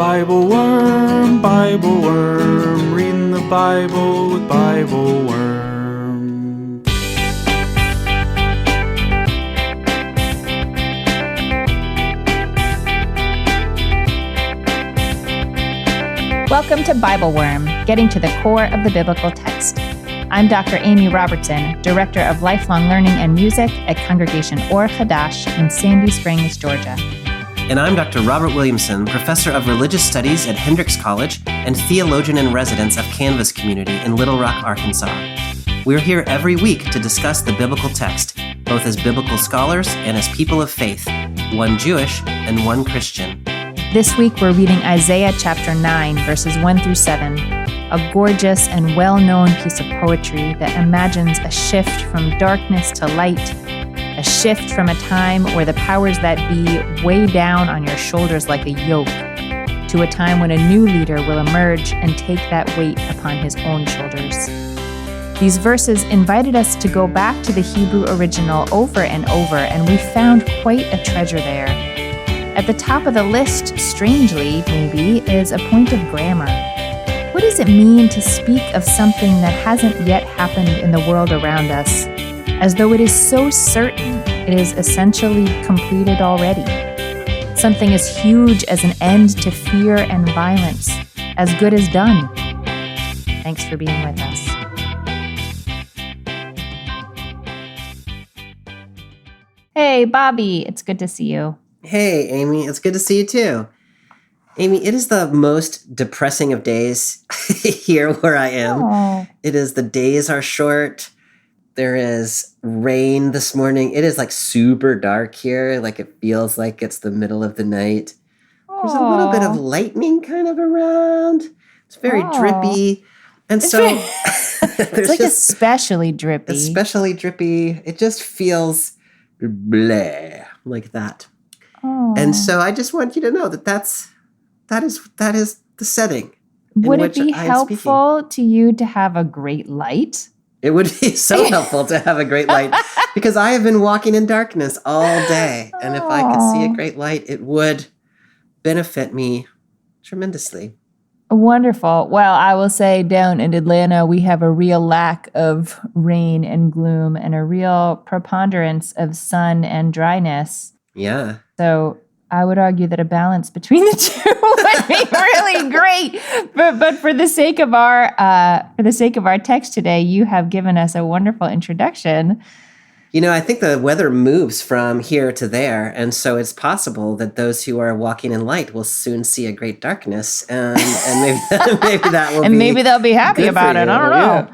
Bible Worm, reading the Bible with Bible Worm. Welcome to Bible Worm, getting to the core of the biblical text. I'm Dr. Amy Robertson, Director of Lifelong Learning and Music at Congregation Or Hadash in Sandy Springs, Georgia. And I'm Dr. Robert Williamson, Professor of Religious Studies at Hendrix College and Theologian in Residence of Canvas Community in Little Rock, Arkansas. We're here every week to discuss the biblical text, both as biblical scholars and as people of faith, one Jewish and one Christian. This week we're reading Isaiah chapter 9, verses 1 through 7, a gorgeous and well-known piece of poetry that imagines a shift from darkness to light, a shift from a time where the powers that be weigh down on your shoulders like a yoke, to a time when a new leader will emerge and take that weight upon his own shoulders. These verses invited us to go back to the Hebrew original over and over, and we found quite a treasure there. At the top of the list, strangely, maybe, is a point of grammar. What does it mean to speak of something that hasn't yet happened in the world around us, as though it is so certain it is essentially completed already? Something as huge as an end to fear and violence, as good as done. Thanks for being with us. Hey, Bobby, it's good to see you. Hey, Amy, it's good to see you too. Amy, it is the most depressing of days here where I am. Oh. It is the days are short. There is rain this morning. It is like super dark here. Like it feels like it's the middle of the night. There's a little bit of lightning kind of around. It's very drippy. And so it's like especially drippy. Especially drippy. It just feels bleh like that. Oh. And so I just want you to know that that is the setting. Would it be helpful to you to have a great light? It would be so helpful to have a great light because I have been walking in darkness all day. And if I could see a great light, it would benefit me tremendously. Wonderful. Well, I will say down in Atlanta, we have a real lack of rain and gloom and a real preponderance of sun and dryness. Yeah. So I would argue that a balance between the two would be really great. But for the sake of our text today, you have given us a wonderful introduction. You know, I think the weather moves from here to there, and so it's possible that those who are walking in light will soon see a great darkness, and maybe that will. And maybe they'll be happy about it. I don't know.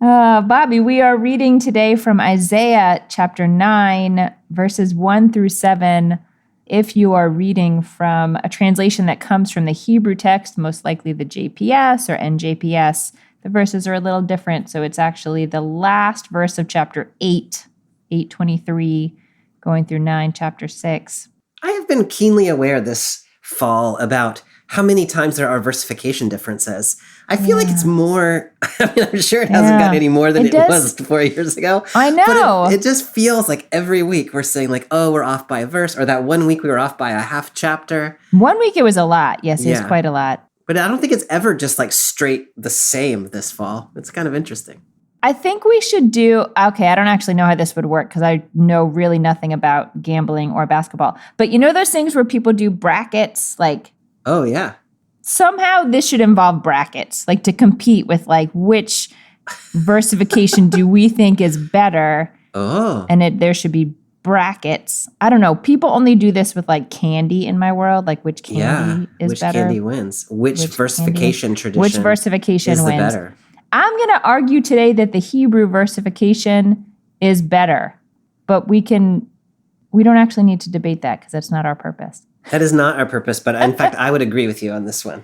Yeah. Bobby, we are reading today from Isaiah chapter 9, verses 1 through 7. If you are reading from a translation that comes from the Hebrew text, most likely the JPS or NJPS, the verses are a little different. So it's actually the last verse of chapter 8, 8:23, going through 9, chapter 6. I have been keenly aware this fall about how many times there are versification differences. I feel like it's more, I mean, I'm sure it hasn't gotten any more than it was 4 years ago. I know. But it just feels like every week we're saying like, oh, we're off by a verse, or that 1 week we were off by a half chapter. 1 week it was a lot. Yes, it was quite a lot. But I don't think it's ever just like straight the same this fall. It's kind of interesting. I think we should do, okay, I don't actually know how this would work because I know really nothing about gambling or basketball. But you know those things where people do brackets, like... Oh, yeah. Somehow this should involve brackets, like to compete with like which versification do we think is better? Oh. And there should be brackets. I don't know. People only do this with like candy in my world, like which candy is which better. Which candy wins? Which versification tradition Which versification is wins? The better? I'm going to argue today that the Hebrew versification is better, but we don't actually need to debate that because that's not our purpose. That is not our purpose, but in fact, I would agree with you on this one.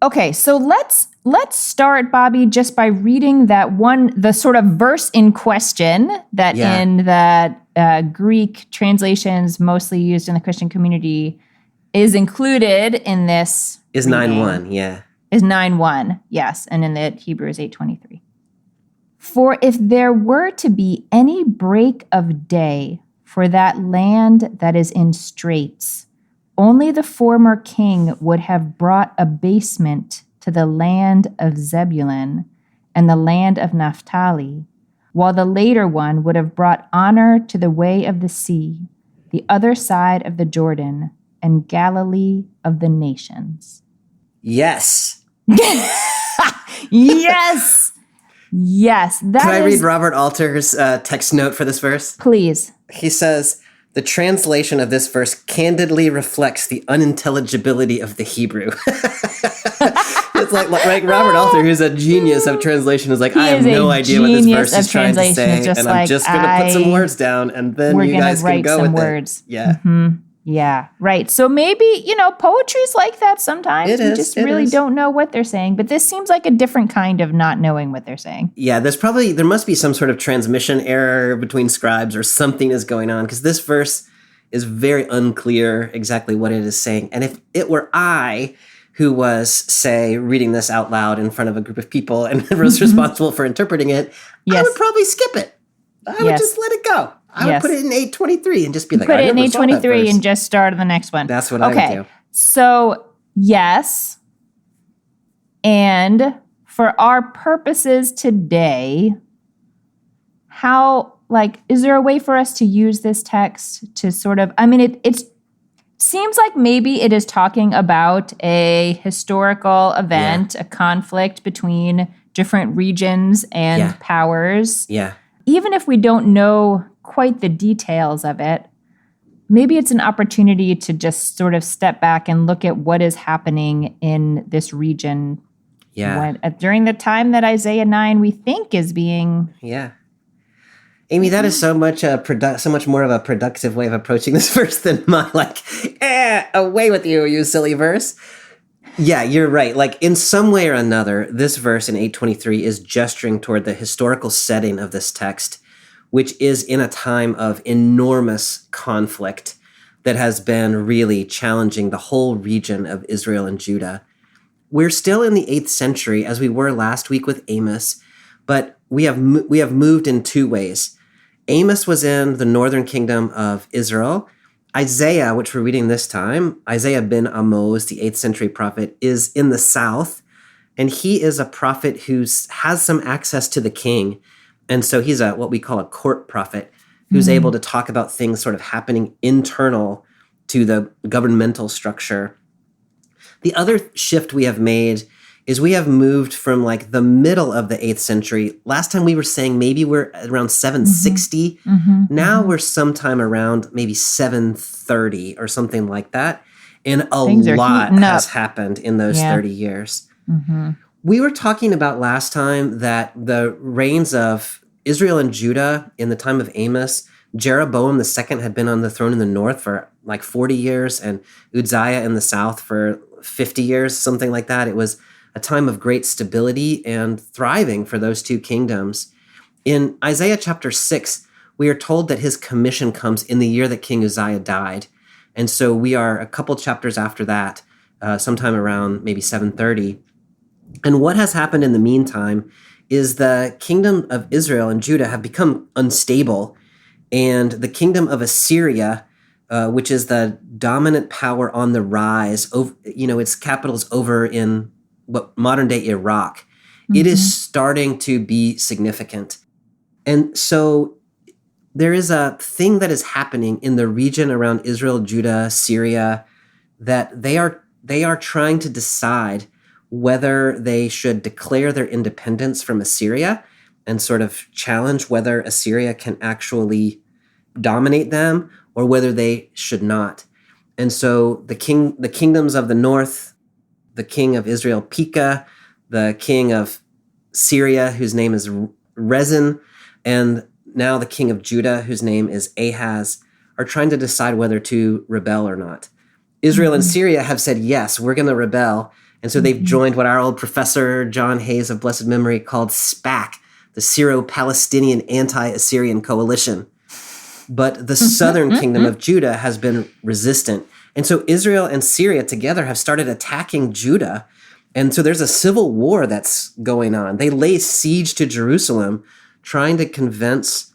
Okay, so let's start, Bobby, just by reading the sort of verse in question that in the Greek translations mostly used in the Christian community is included in this. Is 9:1, yeah. Is 9:1, yes, and in the Hebrew is 8:23. For if there were to be any break of day for that land that is in straits, Only the former king would have brought abasement to the land of Zebulun and the land of Naphtali, while the later one would have brought honor to the way of the sea, the other side of the Jordan, and Galilee of the nations. Yes. Yes! Yes. Can I read Robert Alter's text note for this verse? Please. He says, the translation of this verse candidly reflects the unintelligibility of the Hebrew. It's like Robert Alter, who's a genius of translation, is like, I have no idea what this verse is trying to say, and I'm just going to put some words down, and then you guys can go with words. it. Yeah. Mm-hmm. Yeah, right. So maybe, poetry's like that sometimes. We just really don't know what they're saying. But this seems like a different kind of not knowing what they're saying. Yeah, there must be some sort of transmission error between scribes or something is going on, because this verse is very unclear exactly what it is saying. And if it were I who was, say, reading this out loud in front of a group of people and was responsible for interpreting it, I would probably skip it. I would just let it go. I would put it in 823 and just be like, put it in 823 and just start on the next one. That's what I would do. So, yes. And for our purposes today, is there a way for us to use this text to sort of, it seems like maybe it is talking about a historical event, a conflict between different regions and powers. Yeah. Even if we don't know quite the details of it, maybe it's an opportunity to just sort of step back and look at what is happening in this region during the time that Isaiah 9 we think is being... Yeah. Amy, that is so much more of a productive way of approaching this verse than my away with you, you silly verse. Yeah, you're right. In some way or another, this verse in 823 is gesturing toward the historical setting of this text, which is in a time of enormous conflict that has been really challenging the whole region of Israel and Judah. We're still in the 8th century, as we were last week with Amos, but we have moved in two ways. Amos was in the northern kingdom of Israel. Isaiah, which we're reading this time, Isaiah ben Amoz, the 8th century prophet, is in the south, and he is a prophet who has some access to the king. And so he's what we call a court prophet, who's able to talk about things sort of happening internal to the governmental structure. The other shift we have made is we have moved from the middle of the 8th century. Last time we were saying maybe we're around 760. Now we're sometime around maybe 730 or something like that. And a lot has happened in those 30 years. We were talking about last time that the reigns of Israel and Judah in the time of Amos, Jeroboam II had been on the throne in the north for 40 years and Uzziah in the south for 50 years, something like that. It was a time of great stability and thriving for those two kingdoms. In Isaiah chapter 6, we are told that his commission comes in the year that King Uzziah died. And so we are a couple chapters after that, sometime around maybe 730. And what has happened in the meantime is the kingdom of Israel and Judah have become unstable, and the kingdom of Assyria, which is the dominant power on the rise, its capital's over in what modern day Iraq, it is starting to be significant. And so there is a thing that is happening in the region around Israel, Judah, Syria, that they are trying to decide whether they should declare their independence from Assyria and sort of challenge whether Assyria can actually dominate them or whether they should not. And so the kingdoms of the north, the king of Israel, Pekah, the king of Syria, whose name is Rezin, and now the king of Judah, whose name is Ahaz, are trying to decide whether to rebel or not. Israel and Syria have said, yes, we're going to rebel. And so they've joined what our old professor, John Hayes of blessed memory, called SPAC, the Syro-Palestinian Anti-Assyrian Coalition. But the southern kingdom of Judah has been resistant. And so Israel and Syria together have started attacking Judah. And so there's a civil war that's going on. They lay siege to Jerusalem, trying to convince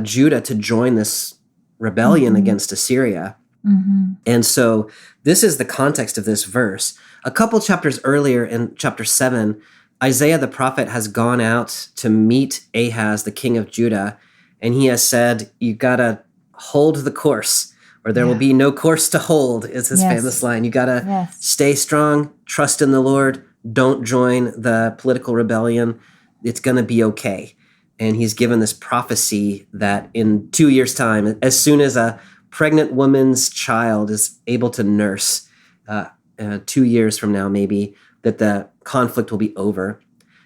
Judah to join this rebellion against Assyria. And so this is the context of this verse. A couple chapters earlier in chapter 7, Isaiah the prophet has gone out to meet Ahaz, the king of Judah, and he has said, you got to hold the course, or there will be no course to hold, is his famous line. You got to stay strong, trust in the Lord, don't join the political rebellion. It's going to be okay. And he's given this prophecy that in 2 years' time, as soon as a pregnant woman's child is able to nurse, 2 years from now maybe, that the conflict will be over.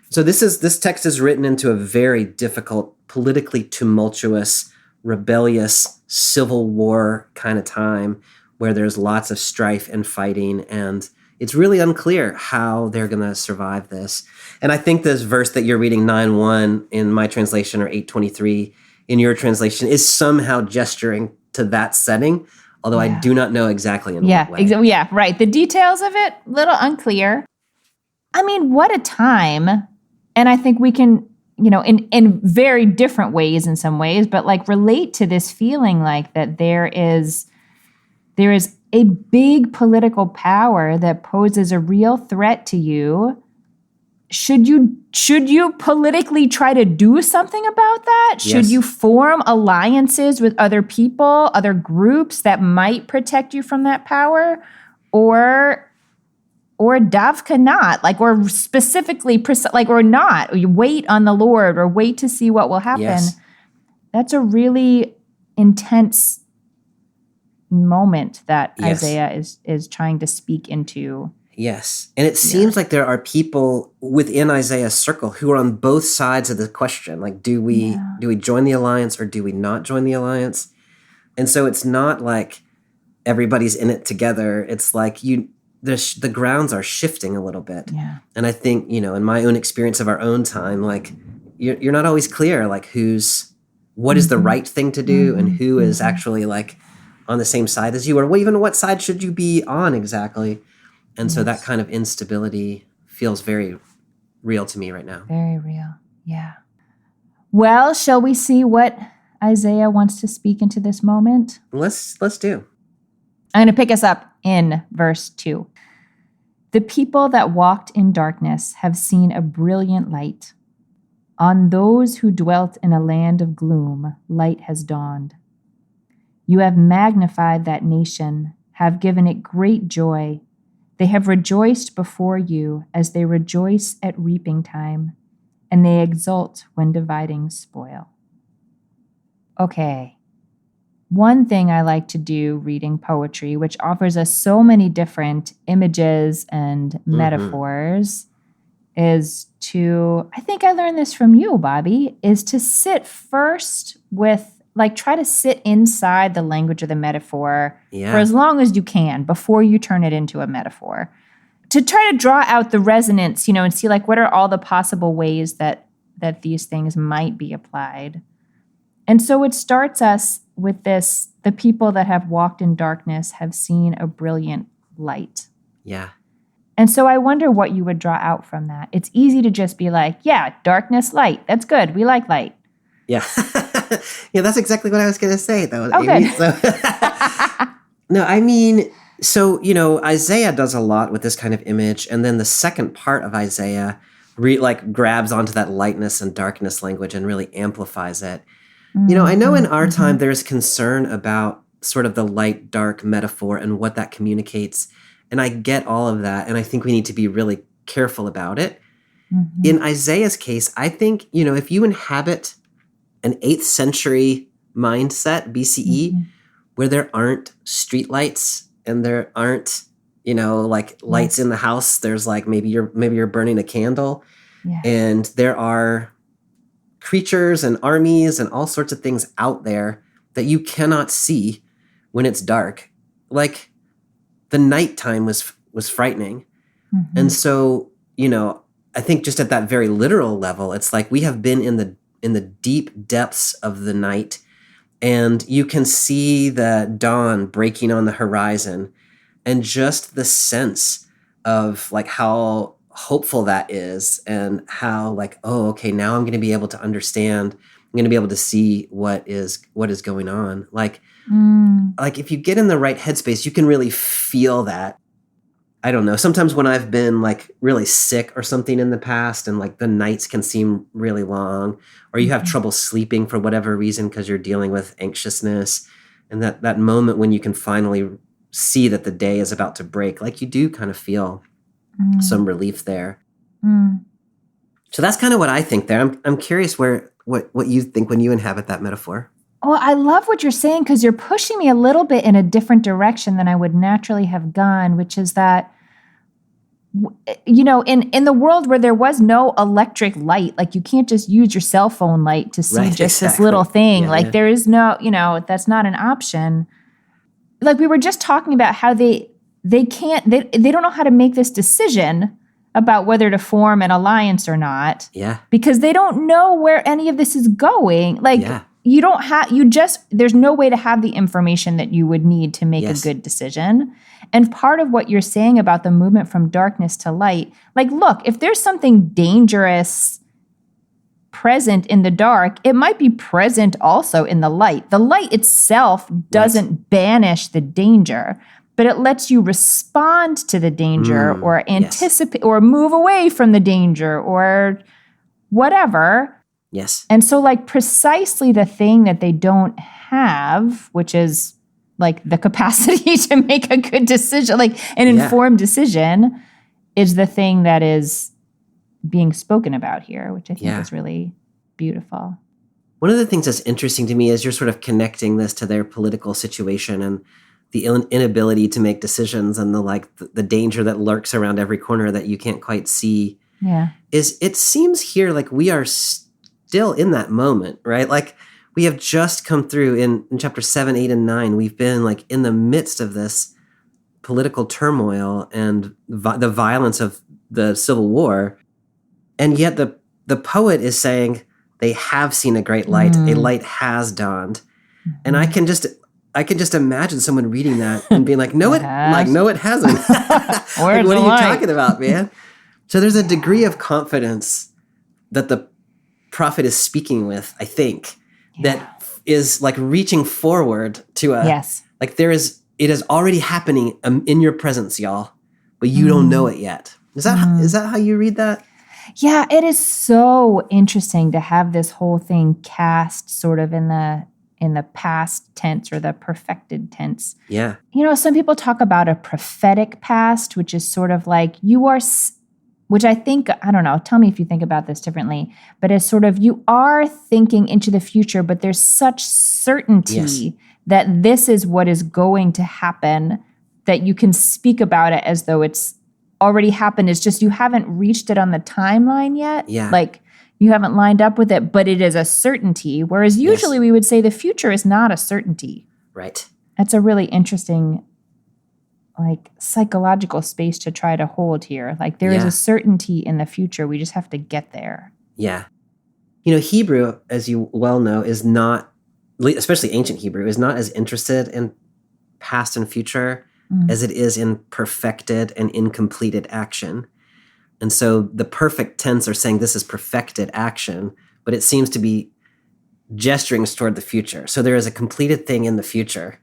So this text is written into a very difficult, politically tumultuous, rebellious, civil war kind of time where there's lots of strife and fighting, and it's really unclear how they're going to survive this. And I think this verse that you're reading, 9:1 in my translation or 8:23 in your translation, is somehow gesturing to that setting, although I do not know exactly in what way. Yeah, right. The details of it, little unclear. I mean, what a time. And I think we can, in very different ways in some ways, but like relate to this feeling like that there is a big political power that poses a real threat to you. Should you politically try to do something about that? Yes. Should you form alliances with other people, other groups that might protect you from that power? Or davka not, or specifically, or not. You wait on the Lord or wait to see what will happen. Yes. That's a really intense moment that Isaiah is trying to speak into. Yes. And it seems like there are people within Isaiah's circle who are on both sides of the question. Like, do we join the alliance or do we not join the alliance? And so it's not like everybody's in it together. It's like the grounds are shifting a little bit. Yeah. And I think, in my own experience of our own time, like you're not always clear, like what is the right thing to do and who is actually like on the same side as you, or even what side should you be on exactly. And so that kind of instability feels very real to me right now. Very real. Yeah. Well, shall we see what Isaiah wants to speak into this moment? Let's do. I'm going to pick us up in verse 2. The people that walked in darkness have seen a brilliant light. On those who dwelt in a land of gloom, light has dawned. You have magnified that nation, have given it great joy. They have rejoiced before you as they rejoice at reaping time, and they exult when dividing spoil. Okay. One thing I like to do reading poetry, which offers us so many different images and metaphors, is to, I think I learned this from you, Bobby, is to sit first with, try to sit inside the language of the metaphor for as long as you can before you turn it into a metaphor. To try to draw out the resonance, and see what are all the possible ways that these things might be applied. And so it starts us with this: the people that have walked in darkness have seen a brilliant light. Yeah. And so I wonder what you would draw out from that. It's easy to just be like, yeah, darkness, light. That's good. We like light. Yeah. Yeah, that's exactly what I was going to say, though. Oh, Amy. good. So, no, I mean, so, Isaiah does a lot with this kind of image. And then the second part of Isaiah grabs onto that lightness and darkness language and really amplifies it. I know in our time there's concern about sort of the light-dark metaphor and what that communicates. And I get all of that. And I think we need to be really careful about it. In Isaiah's case, I think, if you inhabit an 8th century mindset, BCE, where there aren't streetlights and there aren't, lights in the house. There's maybe you're burning a candle, and there are creatures and armies and all sorts of things out there that you cannot see when it's dark. Like the nighttime was frightening. And so, I think just at that very literal level, it's like we have been in the deep depths of the night, and you can see the dawn breaking on the horizon, and just the sense of how hopeful that is, and how oh, okay, now I'm going to be able to understand going to be able to see what is going on. Like if you get in the right headspace, you can really feel that. I don't know. Sometimes when I've been like really sick or something in the past, and like the nights can seem really long, or you have trouble sleeping for whatever reason because you're dealing with anxiousness, and that moment when you can finally see that the day is about to break, like you do kind of feel some relief there. So that's kind of what I think there. I'm curious what you think when you inhabit that metaphor. Well, I love what you're saying because you're pushing me a little bit in a different direction than I would naturally have gone, which is that, you know, in the world where there was no electric light, like you can't just use your cell phone light to see this little thing. There is no, that's not an option. Like we were just talking about how they don't know how to make this decision about whether to form an alliance or not. Yeah. Because they don't know where any of this is going. There's no way to have the information that you would need to make a good decision. And part of what you're saying about the movement from darkness to light, like, look, if there's something dangerous present in the dark, it might be present also in the light. The light itself doesn't banish the danger, but it lets you respond to the danger or anticipate or move away from the danger or whatever. Yes. And so like precisely the thing that they don't have, which is like the capacity to make a good decision, like an informed decision, is the thing that is being spoken about here, which I think is really beautiful. One of the things that's interesting to me is you're sort of connecting this to their political situation and the inability to make decisions and the danger that lurks around every corner that you can't quite see. Yeah. It seems here like we are still in that moment, right? Like we have just come through in chapter 7, 8, and 9. We've been like in the midst of this political turmoil and the violence of the Civil War. And yet the poet is saying they have seen a great light. A light has dawned. And I can just imagine someone reading that and being like, no, it hasn't. Like, what are you talking about, man? So there's a degree of confidence that the prophet is speaking with, I think, that is like reaching forward to like it is already happening in your presence, y'all, but you don't know it yet. Is that how you read that? Yeah, it is so interesting to have this whole thing cast sort of in the past tense or the perfected tense. Yeah. Some people talk about a prophetic past, which is sort of like which I think, I don't know, tell me if you think about this differently, but it's sort of you are thinking into the future, but there's such certainty that this is what is going to happen that you can speak about it as though it's already happened. It's just you haven't reached it on the timeline yet. Yeah. Like you haven't lined up with it, but it is a certainty. Whereas usually we would say the future is not a certainty. Right. That's a really interesting like psychological space to try to hold here. Like there is a certainty in the future. We just have to get there. Yeah. Hebrew, as you well know, is not, especially ancient Hebrew, is not as interested in past and future as it is in perfected and incompleted action. And so the perfect tense are saying this is perfected action, but it seems to be gesturing toward the future. So there is a completed thing in the future.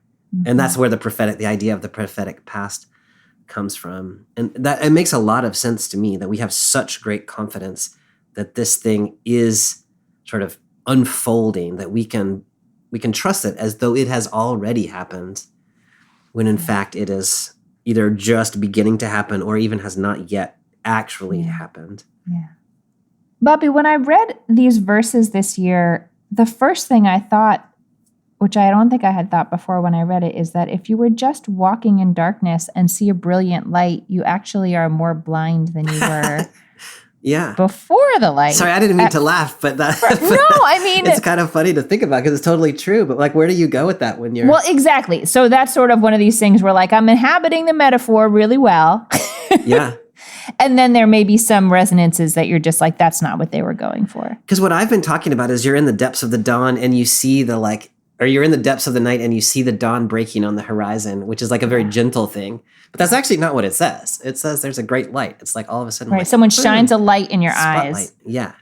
And that's where the idea of the prophetic past comes from. And that it makes a lot of sense to me that we have such great confidence that this thing is sort of unfolding, that we can trust it as though it has already happened, when in fact it is either just beginning to happen or even has not yet actually happened. Yeah. Bobby, when I read these verses this year, the first thing I thought, which I don't think I had thought before when I read it, is that if you were just walking in darkness and see a brilliant light, you actually are more blind than you were before the light. Sorry, I didn't mean to laugh, but that... No, I mean... It's kind of funny to think about because it's totally true, but like, where do you go with that when you're... Well, exactly. So that's sort of one of these things where like, I'm inhabiting the metaphor really well. Yeah. And then there may be some resonances that you're just like, that's not what they were going for. Because what I've been talking about is you're in the depths of the dawn and you see or you're in the depths of the night and you see the dawn breaking on the horizon, which is like a very gentle thing. But that's actually not what it says. It says there's a great light. It's like all of a sudden, Right. like, Someone boom, shines a light in your spotlight. eyes. Yeah.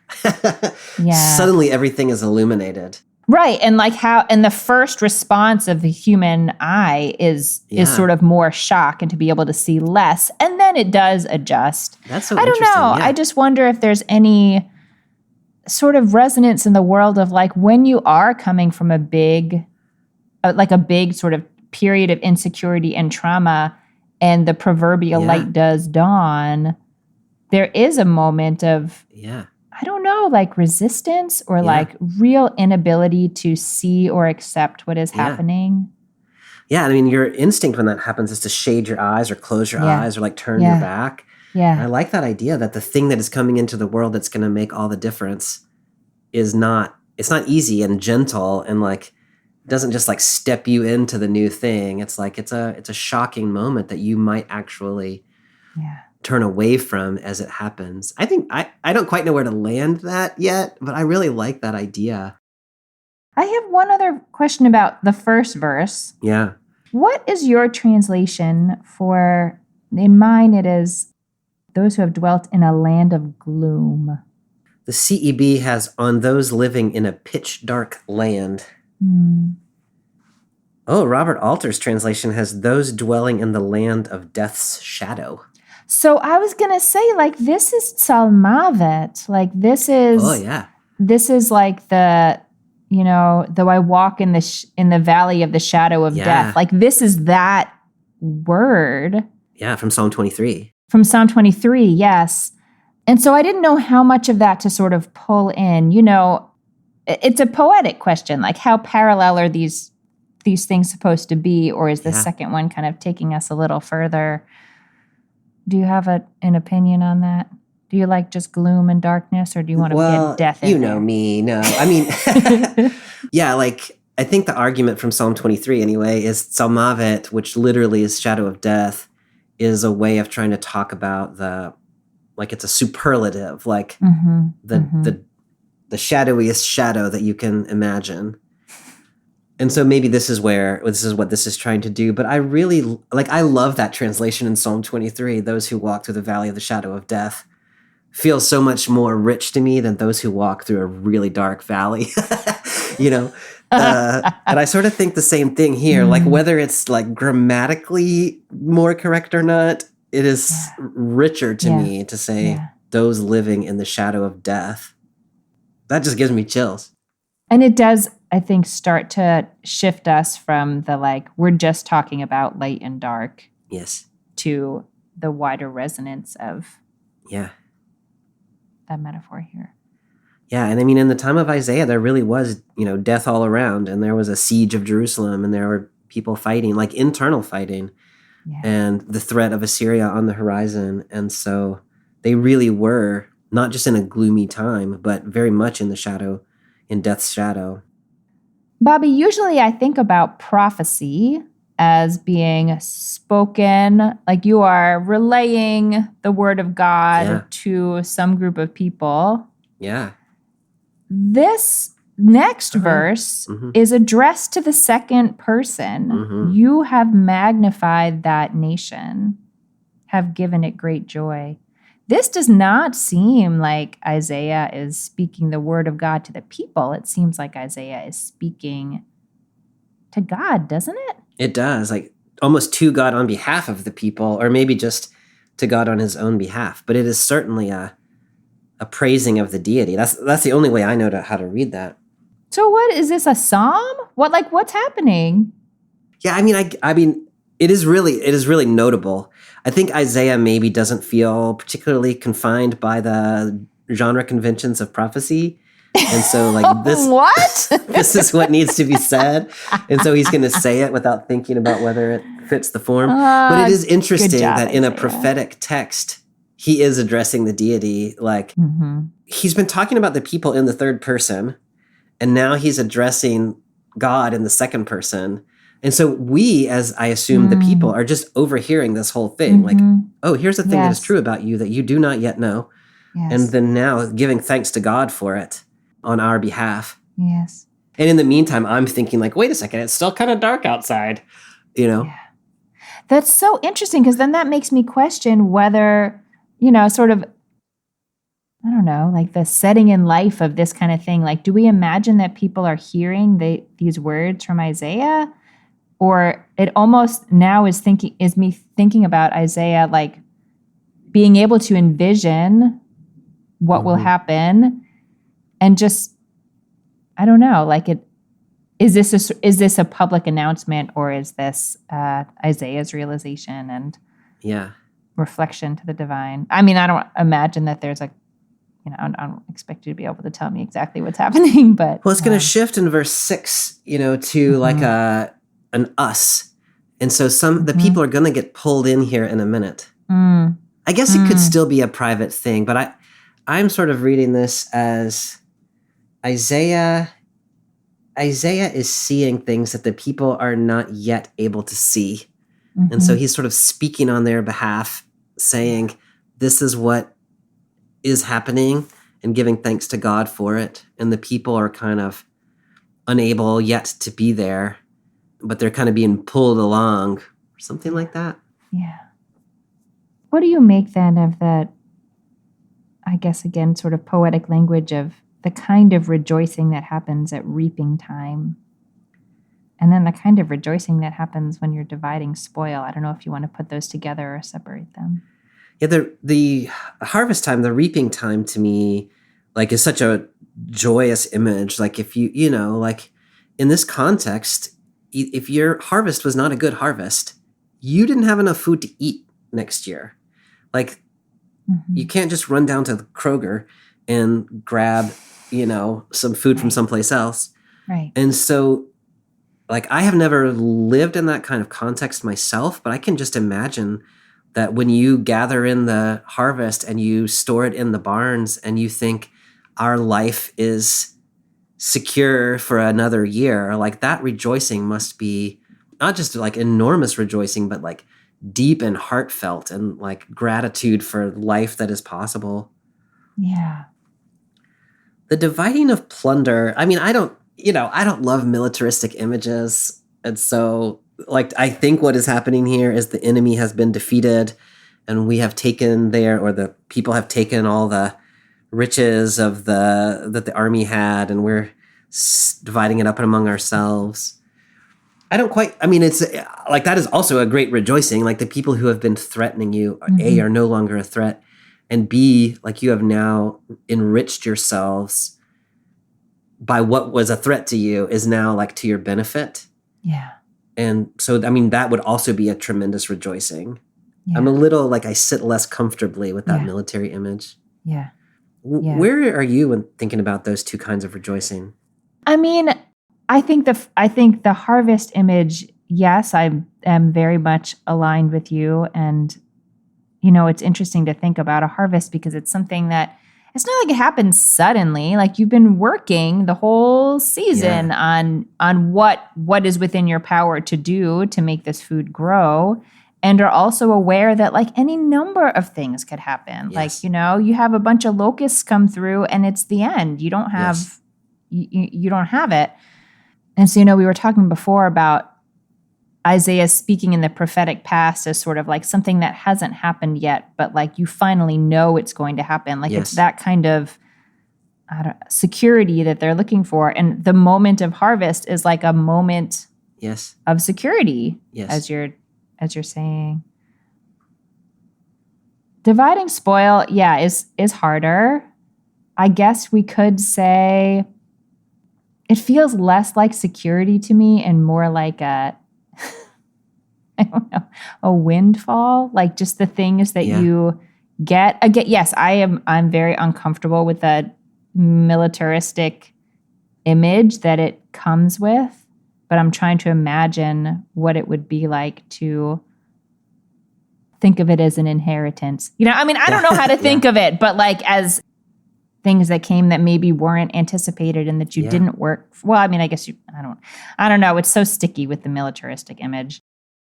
Yeah. Suddenly everything is illuminated. Right. And like and the first response of the human eye is sort of more shock and to be able to see less. And then it does adjust. That's so I don't interesting. know. Yeah. I just wonder if there's any sort of resonance in the world of like when you are coming from a big sort of period of insecurity and trauma and the proverbial light does dawn, there is a moment of, I don't know, like resistance or like real inability to see or accept what is happening. Yeah, I mean, your instinct when that happens is to shade your eyes or close your eyes or like turn your back. Yeah. And I like that idea that the thing that is coming into the world that's going to make all the difference it's not easy and gentle and like doesn't just like step you into the new thing. It's like it's a shocking moment that you might actually turn away from as it happens. I think I don't quite know where to land that yet, but I really like that idea. I have one other question about the first verse. Yeah. What is your translation for, in mine it is, those who have dwelt in a land of gloom? The CEB has on those living in a pitch dark land. Oh, Robert Alter's translation has those dwelling in the land of death's shadow. So I was going to say, like, this is Salmavet. Like, this is... Oh, yeah. This is like the, you know, though I walk in the valley of the shadow of death. Like, this is that word. Yeah, from Psalm 23. From Psalm 23, yes. And so I didn't know how much of that to sort of pull in. You know, it's a poetic question, like how parallel are these things supposed to be, or is the second one kind of taking us a little further? Do you have an opinion on that? Do you like just gloom and darkness, or do you want to get death in you know there? me. No, I mean, yeah, like I think the argument from Psalm 23 anyway is Salmavet, which literally is shadow of death, is a way of trying to talk about it's a superlative, like the shadowiest shadow that you can imagine. And so maybe this is what this is trying to do. But I really, I love that translation in Psalm 23, those who walk through the valley of the shadow of death, feels so much more rich to me than those who walk through a really dark valley, you know? And I sort of think the same thing here, like whether it's like grammatically more correct or not, it is richer to me to say those living in the shadow of death. That just gives me chills. And it does, I think, start to shift us from the we're just talking about light and dark. Yes. To the wider resonance of that metaphor here. Yeah, and I mean, in the time of Isaiah, there really was, death all around, and there was a siege of Jerusalem, and there were people fighting, like internal fighting, and the threat of Assyria on the horizon. And so they really were not just in a gloomy time, but very much in death's shadow. Bobby, usually I think about prophecy as being spoken, like you are relaying the word of God to some group of people. Yeah. This next verse is addressed to the second person. You have magnified that nation, have given it great joy. This does not seem like Isaiah is speaking the word of God to the people. It seems like Isaiah is speaking to God, doesn't it? It does, like almost to God on behalf of the people, or maybe just to God on his own behalf. But it is certainly a praising of the deity. That's the only way I know how to read that. So what is this, a psalm? What's happening? Yeah, I mean, it is really notable. I think Isaiah maybe doesn't feel particularly confined by the genre conventions of prophecy. And so this what? This is what needs to be said. And so he's going to say it without thinking about whether it fits the form. But it is interesting that in a prophetic text, he is addressing the deity. He's been talking about the people in the third person, and now he's addressing God in the second person. And so we, as I assume the people, are just overhearing this whole thing. Oh, here's the thing that is true about you that you do not yet know. Yes. And then now giving thanks to God for it on our behalf. Yes. And in the meantime, I'm thinking wait a second, it's still kind of dark outside, Yeah. That's so interesting, because then that makes me question whether, sort of, I don't know, like the setting in life of this kind of thing. Like, do we imagine that people are hearing these words from Isaiah? Or it almost now is me thinking about Isaiah, like being able to envision what will happen, and just, I don't know, like is this a public announcement, or is this Isaiah's realization and reflection to the divine? I mean, I don't imagine that there's I don't expect you to be able to tell me exactly what's happening, but... Well, it's going to shift in verse 6, to like an us. And so the people are going to get pulled in here in a minute. I guess it could still be a private thing, but I'm sort of reading this as Isaiah is seeing things that the people are not yet able to see. And so he's sort of speaking on their behalf, saying, this is what is happening, and giving thanks to God for it. And the people are kind of unable yet to be there, but they're kind of being pulled along, or something like that. Yeah. What do you make then of that, I guess, again, sort of poetic language of the kind of rejoicing that happens at reaping time, and then the kind of rejoicing that happens when you're dividing spoil? I don't know if you want to put those together or separate them. Yeah, the harvest time, the reaping time, to me, like, is such a joyous image. Like, if like in this context, if your harvest was not a good harvest, you didn't have enough food to eat next year. Like, you can't just run down to the Kroger and grab, some food from someplace else. Right. And so, like, I have never lived in that kind of context myself, but I can just imagine that when you gather in the harvest and you store it in the barns and you think our life is secure for another year, like, that rejoicing must be not just like enormous rejoicing, but like deep and heartfelt, and like gratitude for life that is possible. Yeah. The dividing of plunder. I mean, I don't love militaristic images. And so, like, I think what is happening here is the enemy has been defeated, and we have taken or the people have taken all the riches that the army had, and we're dividing it up among ourselves. It's like, that is also a great rejoicing. Like, the people who have been threatening you, A, are no longer a threat, and B, like, you have now enriched yourselves by what was a threat to you is now like to your benefit. Yeah. And so, I mean, that would also be a tremendous rejoicing. Yeah. I'm a little, like, I sit less comfortably with that military image. Yeah. Where are you when thinking about those two kinds of rejoicing? I mean, I think the harvest image, yes, I am very much aligned with you. And, it's interesting to think about a harvest, because it's something that, it's not like it happens suddenly. Like, you've been working the whole season on what is within your power to do to make this food grow, and are also aware that, like, any number of things could happen. Yes. Like, you have a bunch of locusts come through and it's the end. You don't have you don't have it. And so, we were talking before about Isaiah speaking in the prophetic past as sort of like something that hasn't happened yet, but like you finally know it's going to happen. Like, it's that kind of security that they're looking for. And the moment of harvest is like a moment of security, as you're saying. Dividing spoil, is harder. I guess we could say it feels less like security to me and more like I don't know, a windfall, like just the things that you get. Again, yes, I'm very uncomfortable with that militaristic image that it comes with, but I'm trying to imagine what it would be like to think of it as an inheritance. I don't know how to think of it, but like as things that came that maybe weren't anticipated and that you didn't work. Well, I guess I don't know. It's so sticky with the militaristic image.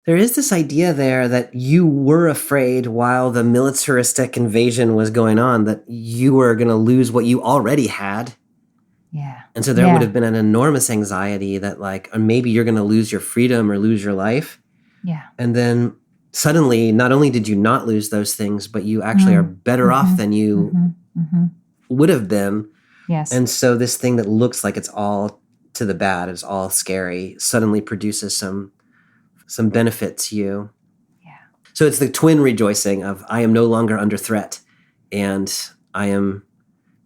There is this idea there that you were afraid while the militaristic invasion was going on that you were going to lose what you already had. Yeah. And so there would have been an enormous anxiety that, like, maybe you're going to lose your freedom or lose your life. Yeah. And then suddenly, not only did you not lose those things, but you actually are better off than you would have been. Yes. And so this thing that looks like it's all to the bad, it's all scary, suddenly produces some benefit to you. Yeah. So it's the twin rejoicing of I am no longer under threat, and I am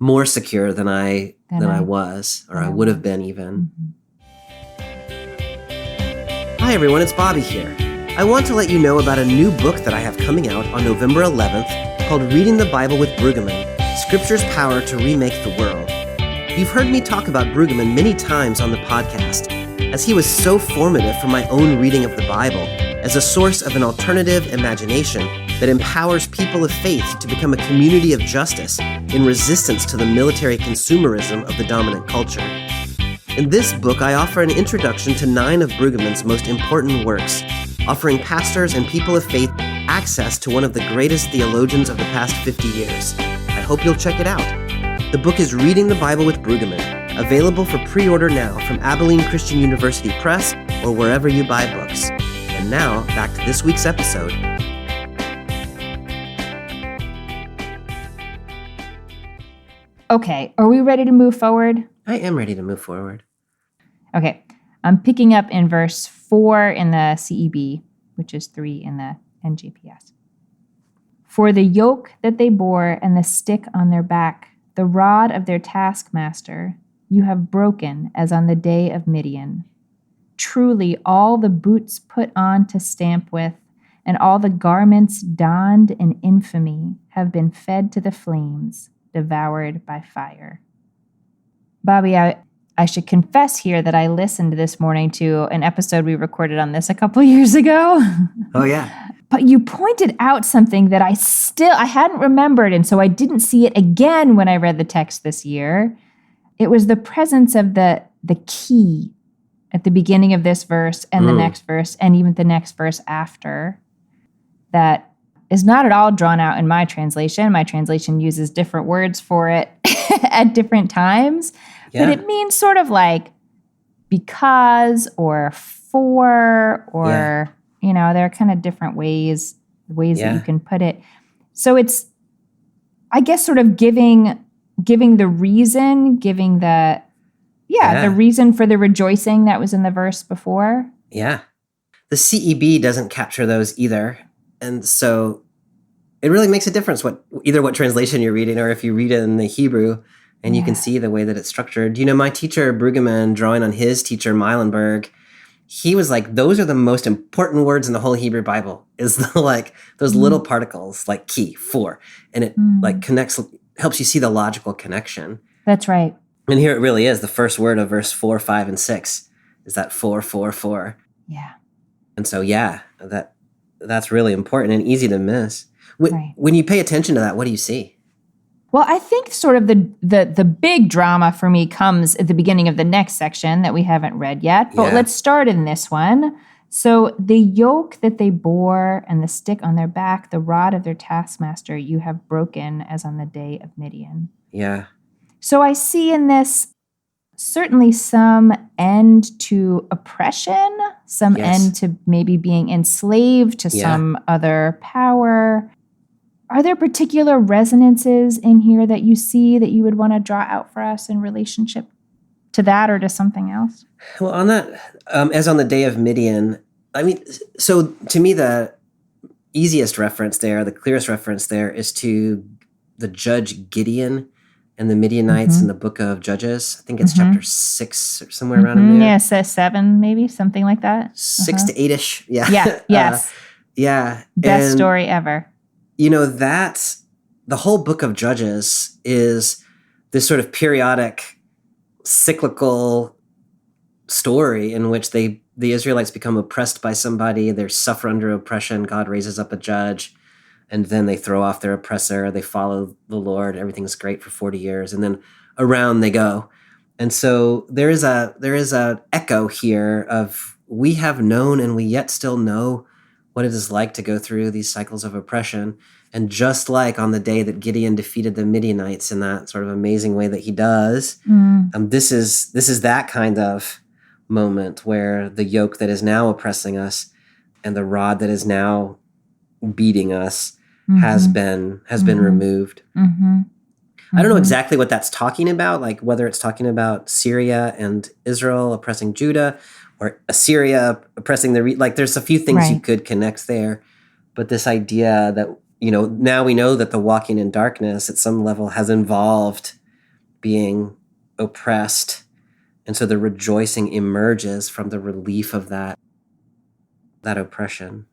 more secure than I was, or I would have been even. Hi everyone, it's Bobby here. I want to let you know about a new book that I have coming out on November 11th called Reading the Bible with Brueggemann, Scripture's Power to Remake the World. You've heard me talk about Brueggemann many times on the podcast, as he was so formative for my own reading of the Bible as a source of an alternative imagination that empowers people of faith to become a community of justice in resistance to the military consumerism of the dominant culture. In this book, I offer an introduction to 9 of Brueggemann's most important works, offering pastors and people of faith access to one of the greatest theologians of the past 50 years. I hope you'll check it out. The book is Reading the Bible with Brueggemann, available for pre-order now from Abilene Christian University Press or wherever you buy books. And now, back to this week's episode. Okay, are we ready to move forward? I am ready to move forward. Okay, I'm picking up in verse 4 in the CEB, which is 3 in the NJPS. For the yoke that they bore and the stick on their back, the rod of their taskmaster, you have broken as on the day of Midian. Truly, all the boots put on to stamp with, and all the garments donned in infamy have been fed to the flames, devoured by fire. Bobby, I should confess here that I listened this morning to an episode we recorded on this a couple years ago. Oh, yeah. But you pointed out something that I hadn't remembered, and so I didn't see it again when I read the text this year. It was the presence of the key at the beginning of this verse and the next verse, and even the next verse after, that is not at all drawn out in my translation. My translation uses different words for it at different times. Yeah. But it means sort of like because or for or, there are kind of different ways that you can put it. So it's, I guess, sort of giving the reason, the reason for the rejoicing that was in the verse before. Yeah. The CEB doesn't capture those either. And so it really makes a difference what translation you're reading, or if you read it in the Hebrew, and you can see the way that it's structured. My teacher, Brueggemann, drawing on his teacher, Meilenberg, he was like, those are the most important words in the whole Hebrew Bible, is those little particles, like key, for. And it connects, helps you see the logical connection. That's right. And here it really is. The first word of verse 4, 5, and 6 is that 4, 4, 4. Yeah. And so, that's really important and easy to miss. When you pay attention to that, what do you see? Well, I think sort of the big drama for me comes at the beginning of the next section that we haven't read yet. But let's start in this one. So the yoke that they bore and the stick on their back, the rod of their taskmaster, you have broken as on the day of Midian. Yeah. So I see in this certainly some end to oppression, some end to maybe being enslaved to some other power. Are there particular resonances in here that you see that you would want to draw out for us in relationship to that or to something else? Well, on that, as on the day of Midian, so to me, the easiest reference there, the clearest reference there is to the judge Gideon and the Midianites in the book of Judges. I think it's chapter 6 or somewhere around in there. Yeah, it says 7 maybe, something like that. 6 to 8-ish. Yeah. Yeah, yes. Best story ever. That the whole book of Judges is this sort of periodic, cyclical story in which the Israelites become oppressed by somebody, they suffer under oppression, God raises up a judge, and then they throw off their oppressor, they follow the Lord, everything's great for 40 years, and then around they go. And so there is a echo here of we have known and we yet still know what it is like to go through these cycles of oppression. And just like on the day that Gideon defeated the Midianites in that sort of amazing way that he does, this is that kind of moment where the yoke that is now oppressing us and the rod that is now beating us Mm-hmm. has been removed. Mm-hmm. I don't know exactly what that's talking about, like whether it's talking about Syria and Israel oppressing Judah or Assyria oppressing like there's a few things you Right. could connect there. But this idea that, now we know that the walking in darkness at some level has involved being oppressed. And so the rejoicing emerges from the relief of that oppression.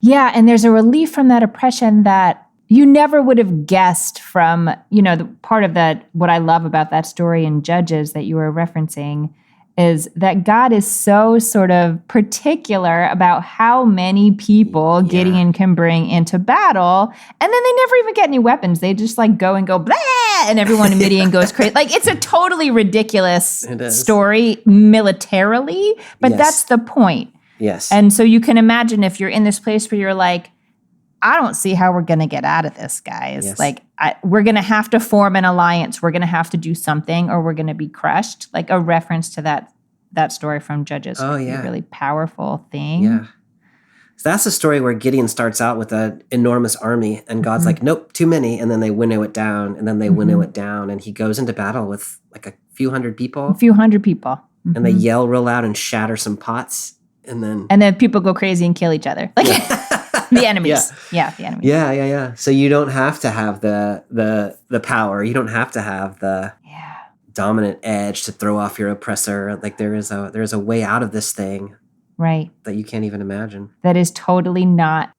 Yeah, and there's a relief from that oppression that you never would have guessed from, the part of that, what I love about that story in Judges that you were referencing is that God is so sort of particular about how many people Gideon can bring into battle. And then they never even get any weapons. They just go blah, and everyone in Midian goes crazy. Like, it's a totally ridiculous story militarily, but that's the point. Yes. And so you can imagine if you're in this place where you're like, I don't see how we're going to get out of this, guys. Yes. Like, we're going to have to form an alliance. We're going to have to do something or we're going to be crushed. Like a reference to that story from Judges would be a really powerful thing. Yeah. So that's a story where Gideon starts out with an enormous army and God's like, nope, too many. And then they winnow it down and then they winnow it down. And he goes into battle with like a few hundred people. A few hundred people. Mm-hmm. And they yell real loud and shatter some pots. And then people go crazy and kill each other. Like the enemies. Yeah, the enemies. Yeah. So you don't have to have the power. You don't have to have the dominant edge to throw off your oppressor. Like there is a way out of this thing. Right. That you can't even imagine. That is totally not,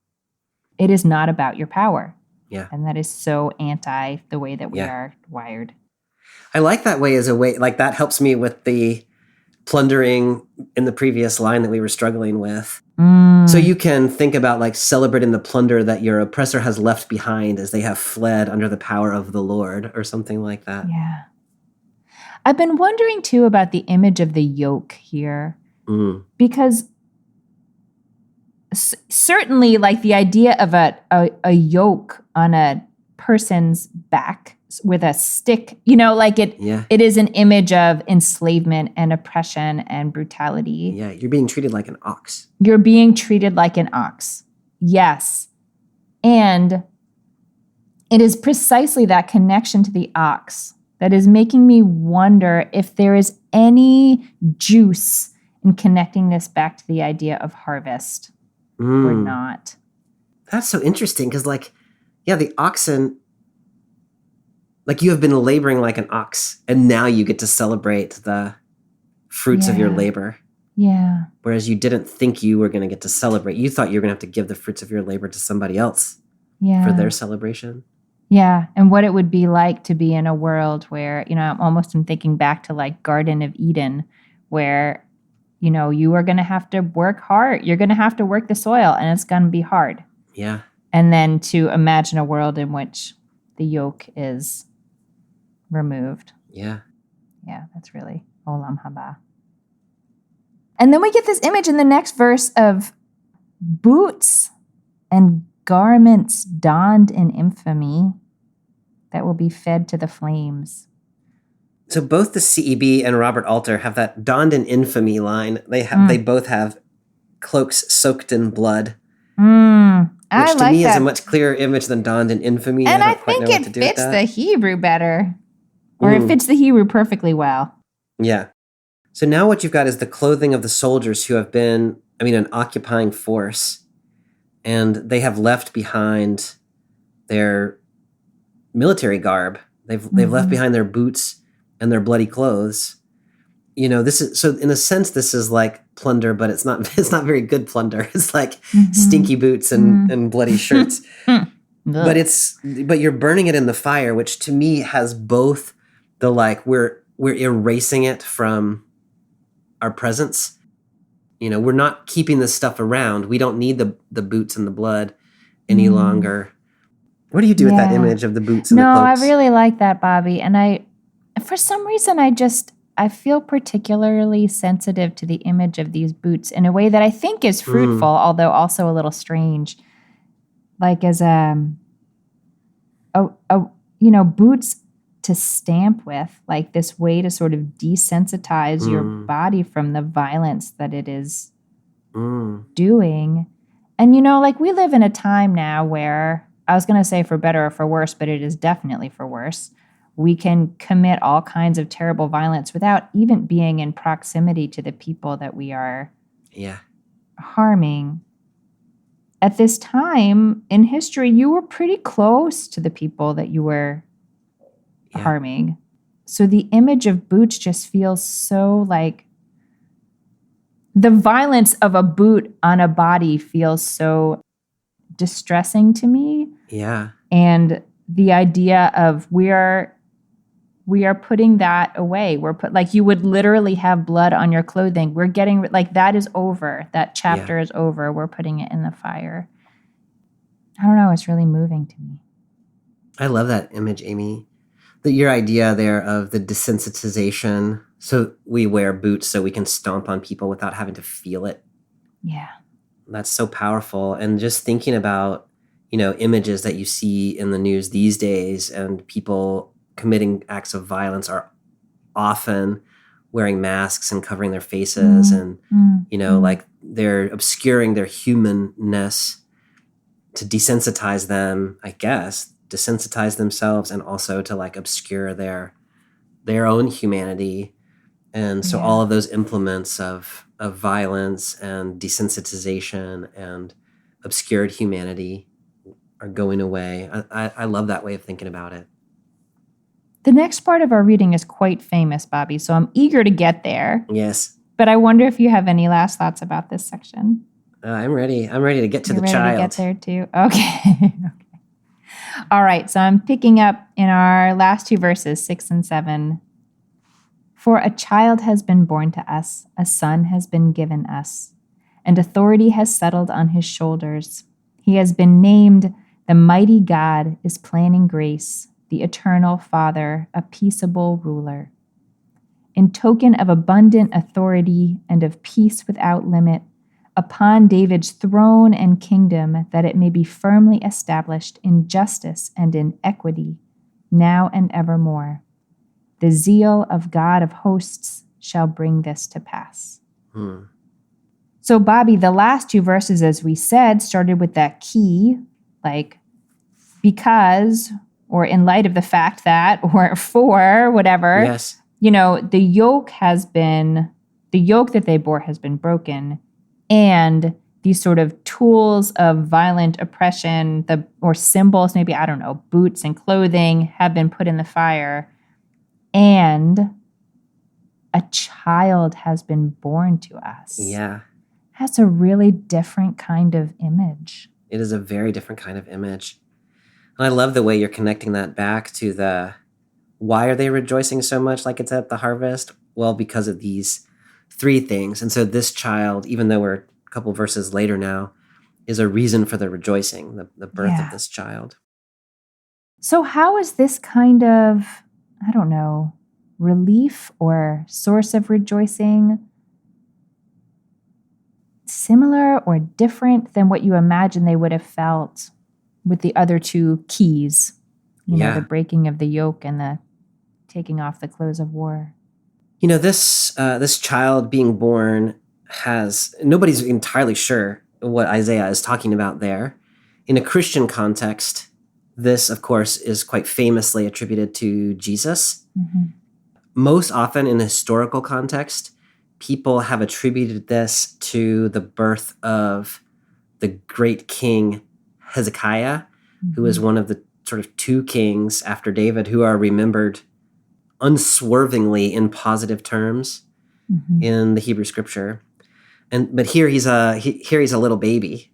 it is not about your power. Yeah. And that is so anti the way that we are wired. I like that way as a way, like that helps me with the plundering in the previous line that we were struggling with. So you can think about like celebrating the plunder that your oppressor has left behind as they have fled under the power of the Lord or something like that. Yeah. I've been wondering too about the image of the yoke here. Because certainly like the idea of a yoke on a person's back with a stick, it is an image of enslavement and oppression and brutality. Yeah, you're being treated like an ox. You're being treated like an ox. Yes. And it is precisely that connection to the ox that is making me wonder if there is any juice in connecting this back to the idea of harvest or not. That's so interesting because the oxen, like you have been laboring like an ox and now you get to celebrate the fruits of your labor. Yeah. Whereas you didn't think you were going to get to celebrate. You thought you were going to have to give the fruits of your labor to somebody else for their celebration. Yeah. And what it would be like to be in a world where, I'm almost thinking back to like Garden of Eden where, you are going to have to work hard. You're going to have to work the soil and it's going to be hard. Yeah. And then to imagine a world in which the yoke is removed. Yeah. Yeah, that's really Olam Haba. And then we get this image in the next verse of boots and garments donned in infamy that will be fed to the flames. So both the CEB and Robert Alter have that donned in infamy line. They both have cloaks soaked in blood. Which to me is a much clearer image than donned in infamy. And I think it fits the Hebrew better. Or it fits the Hebrew perfectly well. Yeah. So now what you've got is the clothing of the soldiers who have been, an occupying force. And they have left behind their military garb. They've left behind their boots and their bloody clothes. This is, so in a sense, this is like plunder, but it's not very good plunder. It's like stinky boots and bloody shirts. But you're burning it in the fire, which to me has both the we're erasing it from our presence. We're not keeping this stuff around. We don't need the boots and the blood any longer. What do you do with that image of the boots and the cloaks? No, I really like that, Bobby. And for some reason, I feel particularly sensitive to the image of these boots in a way that I think is fruitful, although also a little strange. Like as boots to stamp with, like this way to sort of desensitize your body from the violence that it is doing. And, like we live in a time now where, I was going to say for better or for worse, but it is definitely for worse. We can commit all kinds of terrible violence without even being in proximity to the people that we are harming. At this time in history, you were pretty close to the people that you were harming. So the image of boots just feels so like the violence of a boot on a body feels so distressing to me. Yeah. And the idea of we are putting that away. Like you would literally have blood on your clothing. We're getting like that is over. That chapter is over. We're putting it in the fire. I don't know. It's really moving to me. I love that image, Amy. Your idea there of the desensitization. So we wear boots so we can stomp on people without having to feel it. Yeah. That's so powerful. And just thinking about, images that you see in the news these days, and people committing acts of violence are often wearing masks and covering their faces and, like they're obscuring their humanness to desensitize them, I guess, desensitize themselves, and also to like obscure their own humanity. And so all of those implements of violence and desensitization and obscured humanity are going away. I love that way of thinking about it. The next part of our reading is quite famous, Bobby, so I'm eager to get there. Yes. But I wonder if you have any last thoughts about this section. I'm ready. I'm ready to get to You're the ready child. To get there too? Okay. All right, so I'm picking up in our last two verses, 6 and 7. For a child has been born to us, a son has been given us, and authority has settled on his shoulders. He has been named the mighty God is planning grace, the eternal Father, a peaceable ruler. In token of abundant authority and of peace without limit, upon David's throne and kingdom, that it may be firmly established in justice and in equity, now and evermore. The zeal of God of hosts shall bring this to pass. So, Bobby, the last two verses, as we said, started with that key, like because, or in light of the fact that, or for, whatever. Yes. The yoke that they bore has been broken. And these sort of tools of violent oppression, or symbols, maybe, I don't know, boots and clothing, have been put in the fire. And a child has been born to us. Yeah. That's a really different kind of image. It is a very different kind of image. And I love the way you're connecting that back to why are they rejoicing so much like it's at the harvest? Well, because of these three things. And so this child, even though we're a couple verses later now, is a reason for the rejoicing, the birth of this child. So how is this kind of, I don't know, relief or source of rejoicing similar or different than what you imagine they would have felt with the other two keys? The breaking of the yoke and the taking off the clothes of war. This child being born nobody's entirely sure what Isaiah is talking about there. In a Christian context, this, of course, is quite famously attributed to Jesus. Mm-hmm. Most often in a historical context, people have attributed this to the birth of the great king Hezekiah, who is one of the sort of two kings after David who are remembered unswervingly in positive terms in the Hebrew scripture. But here he's a little baby.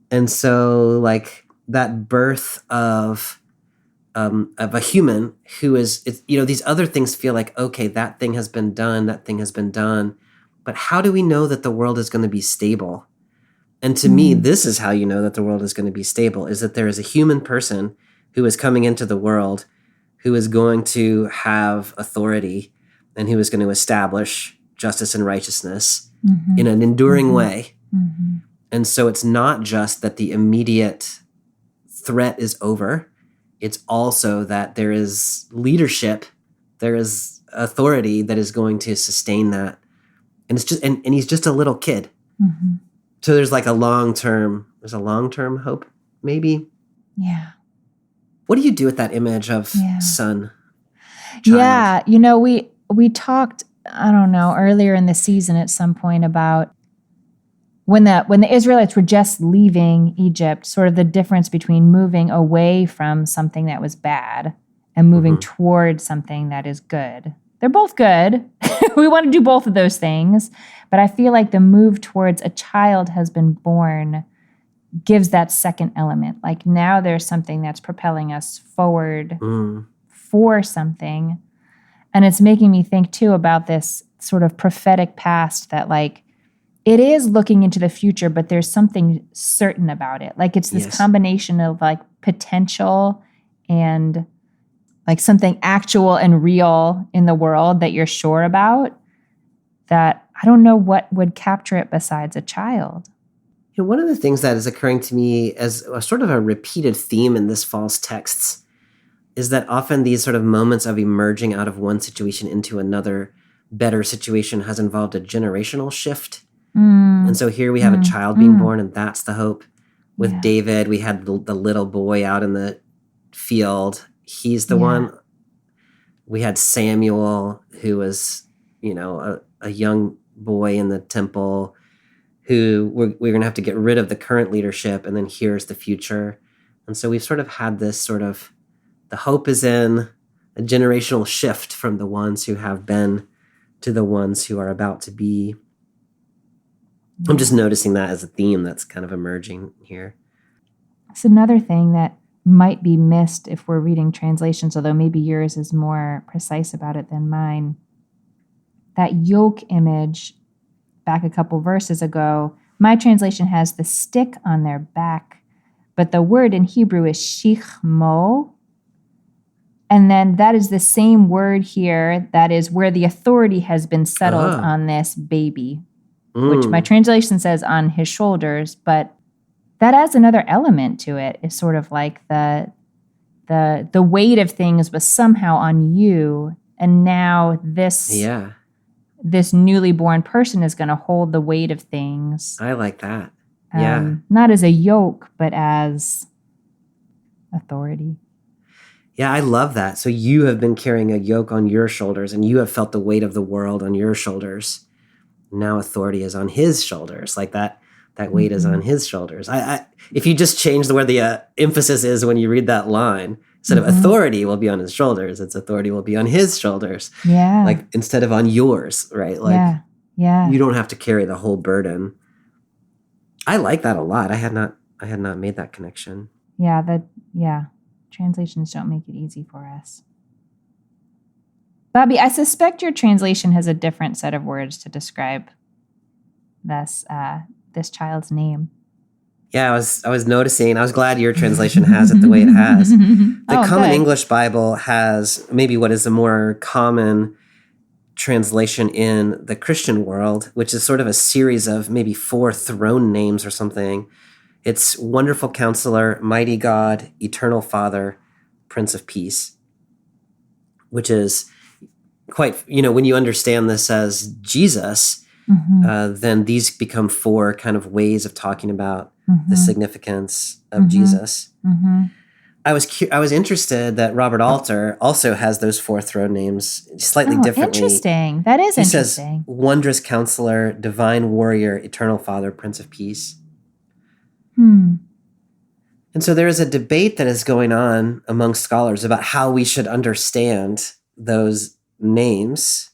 And so like that birth of a human who is, these other things feel like, okay, that thing has been done. But how do we know that the world is going to be stable? And to me, this is how you know that the world is going to be stable, is that there is a human person who is coming into the world who is going to have authority and who is going to establish justice and righteousness in an enduring way. And so it's not just that the immediate threat is over. It's also that there is leadership, there is authority that is going to sustain that. And it's just, and he's just a little kid. So there's like a long-term There's a long-term hope, maybe. Yeah. What do you do with that image of Yeah. son, child? Yeah. You know, we talked, I don't know, earlier in the season at some point about when the Israelites were just leaving Egypt, sort of the difference between moving away from something that was bad and moving toward something that is good. They're both good. We want to do both of those things. But I feel like the move towards a child has been born gives that second element. Like now there's something that's propelling us forward for something. And it's making me think too about this sort of prophetic past that like, it is looking into the future, but there's something certain about it. Like it's this combination of like potential and like something actual and real in the world that you're sure about, that I don't know what would capture it besides a child. You know, one of the things that is occurring to me as a sort of a repeated theme in this fall's texts is that often these sort of moments of emerging out of one situation into another better situation has involved a generational shift. And so here we have a child being born, and that's the hope. With David, we had the little boy out in the field. He's the one. We had Samuel, who was, you know, a young boy in the temple, who we're going to have to get rid of the current leadership, and then here's the future. And so we've sort of had this sort of, the hope is in a generational shift from the ones who have been to the ones who are about to be. I'm just noticing that as a theme that's kind of emerging here. It's another thing that might be missed if we're reading translations, although maybe yours is more precise about it than mine. That yoke image, back a couple verses ago, my translation has the stick on their back, but the word in Hebrew is shichmo. And then that is the same word here, that is where the authority has been settled on this baby. Which my translation says on his shoulders, but that adds another element to it. It's sort of like the weight of things was somehow on you, and now this newly born person is going to hold the weight of things. I like that. Not as a yoke, but as authority. Yeah, I love that. So you have been carrying a yoke on your shoulders, and you have felt the weight of the world on your shoulders. Now authority is on his shoulders. Like that weight is on his shoulders. If you just change where the emphasis is when you read that line, instead of authority will be on his shoulders, it's authority will be on his shoulders. Yeah. Like instead of on yours, right? Like you don't have to carry the whole burden. I like that a lot. I had not made that connection. Translations don't make it easy for us. Bobby, I suspect your translation has a different set of words to describe this child's name. Yeah, I was noticing. I was glad your translation has it the way it has. The Common English Bible has maybe what is a more common translation in the Christian world, which is sort of a series of maybe 4 throne names or something. It's Wonderful Counselor, Mighty God, Eternal Father, Prince of Peace, which is quite, when you understand this as Jesus, then these become 4 kind of ways of talking about the significance of Jesus. I was interested that Robert Alter also has those 4 throne names slightly differently. Interesting. That is interesting. He says Wondrous Counselor, Divine Warrior, Eternal Father, Prince of Peace. And so there is a debate that is going on among scholars about how we should understand those names.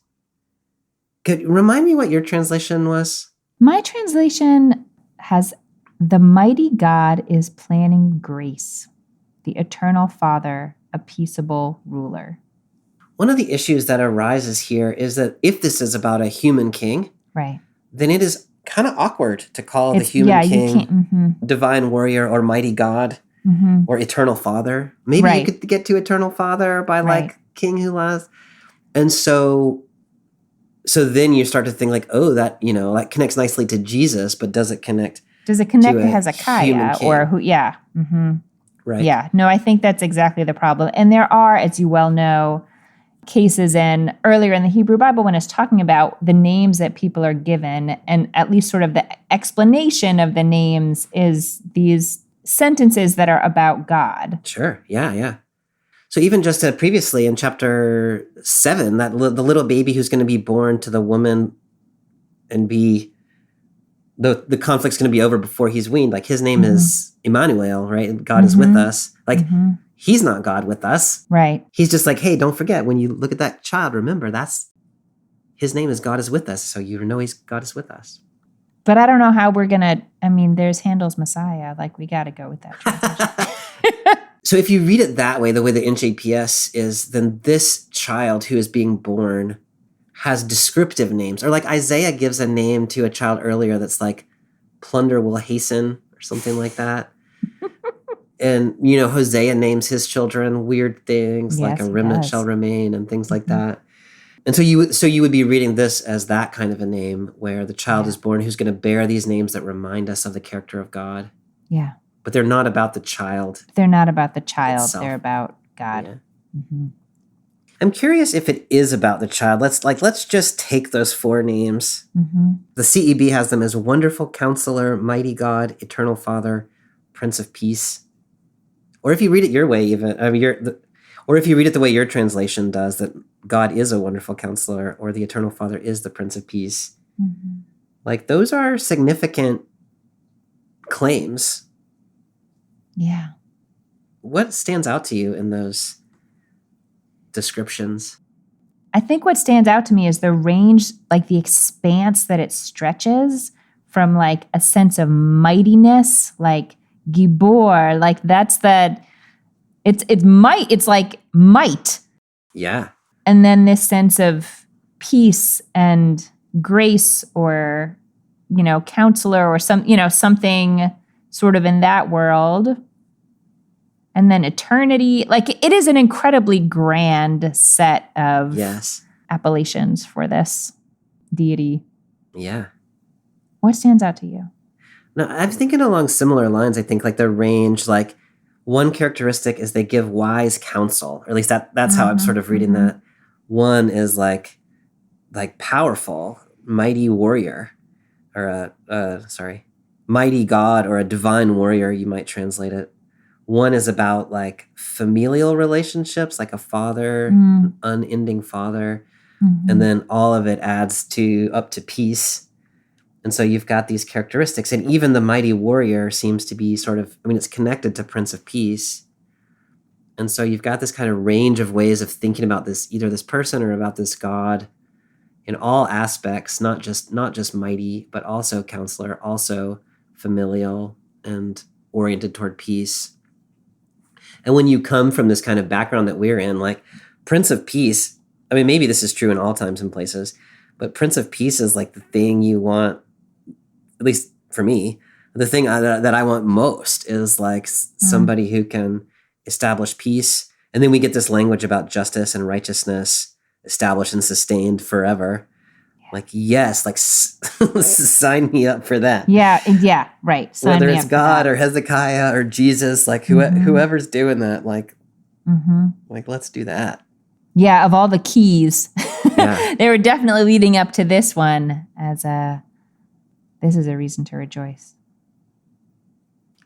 Could you remind me what your translation was? My translation has the mighty God is planning grace, the eternal Father, a peaceable ruler. One of the issues that arises here is that if this is about a human king, right, then it is kind of awkward to call the human king divine warrior or mighty God or eternal Father. Maybe you could get to eternal Father by like king who loves. And so then you start to think like, oh, that, that connects nicely to Jesus, but does it connect to Hezekiah or who? Yeah. Mm-hmm. Right. Yeah. No, I think that's exactly the problem. And there are, as you well know, cases earlier in the Hebrew Bible when it's talking about the names that people are given, and at least sort of the explanation of the names is these sentences that are about God. Sure. Yeah. So even just previously in chapter 7, that the little baby who's going to be born to the woman and be the conflict's going to be over before he's weaned. Like his name is Emmanuel, right? God is with us. Like he's not God with us. Right. He's just like, hey, don't forget when you look at that child, remember his name is God is with us. So you know God is with us. But I don't know how we're going to, there's Handel's Messiah. Like we got to go with that translation. So if you read it that way, the way the NJPS is, then this child who is being born has descriptive names. Or like Isaiah gives a name to a child earlier that's like, plunder will hasten or something like that. And, Hosea names his children weird things, like a remnant shall remain and things like that. And so you would be reading this as that kind of a name where the child is born who's going to bear these names that remind us of the character of God. Yeah. But they're not about the child. They're not about the child. Itself. They're about God. Yeah. Mm-hmm. I'm curious if it is about the child. Let's just take those 4 names. Mm-hmm. The CEB has them as Wonderful Counselor, Mighty God, Eternal Father, Prince of Peace. Or if you read it your way, or if you read it the way your translation does, that God is a Wonderful Counselor, or the Eternal Father is the Prince of Peace. Mm-hmm. Like those are significant claims. Yeah. What stands out to you in those descriptions? I think what stands out to me is the range, like the expanse that it stretches from like a sense of mightiness, like Gibor, like that's that it's might, it's like might. Yeah. And then this sense of peace and grace or, counselor or something sort of in that world. And then eternity, like it is an incredibly grand set of appellations for this deity. Yeah. What stands out to you? No, I'm thinking along similar lines. I think like the range, like one characteristic is they give wise counsel, or at least that's how I'm sort of reading that. One is like powerful, mighty warrior, or mighty God, or a divine warrior, you might translate it. One is about like familial relationships, like a father, an unending father. Mm-hmm. And then all of it adds up to peace. And so you've got these characteristics. And even the mighty warrior seems to be sort of, it's connected to Prince of Peace. And so you've got this kind of range of ways of thinking about this, either this person or about this God in all aspects, not just mighty, but also counselor, also familial and oriented toward peace. And when you come from this kind of background that we're in, like Prince of Peace, maybe this is true in all times and places, but Prince of Peace is like the thing you want, at least for me, the thing that I want most is like somebody who can establish peace. And then we get this language about justice and righteousness established and sustained forever. Like, yes, like sign me up for that. Yeah, right. Sign whether it's God or Hezekiah or Jesus, like whoever's doing that, like let's do that. Yeah, of all the keys, they were definitely leading up to this one as this is a reason to rejoice.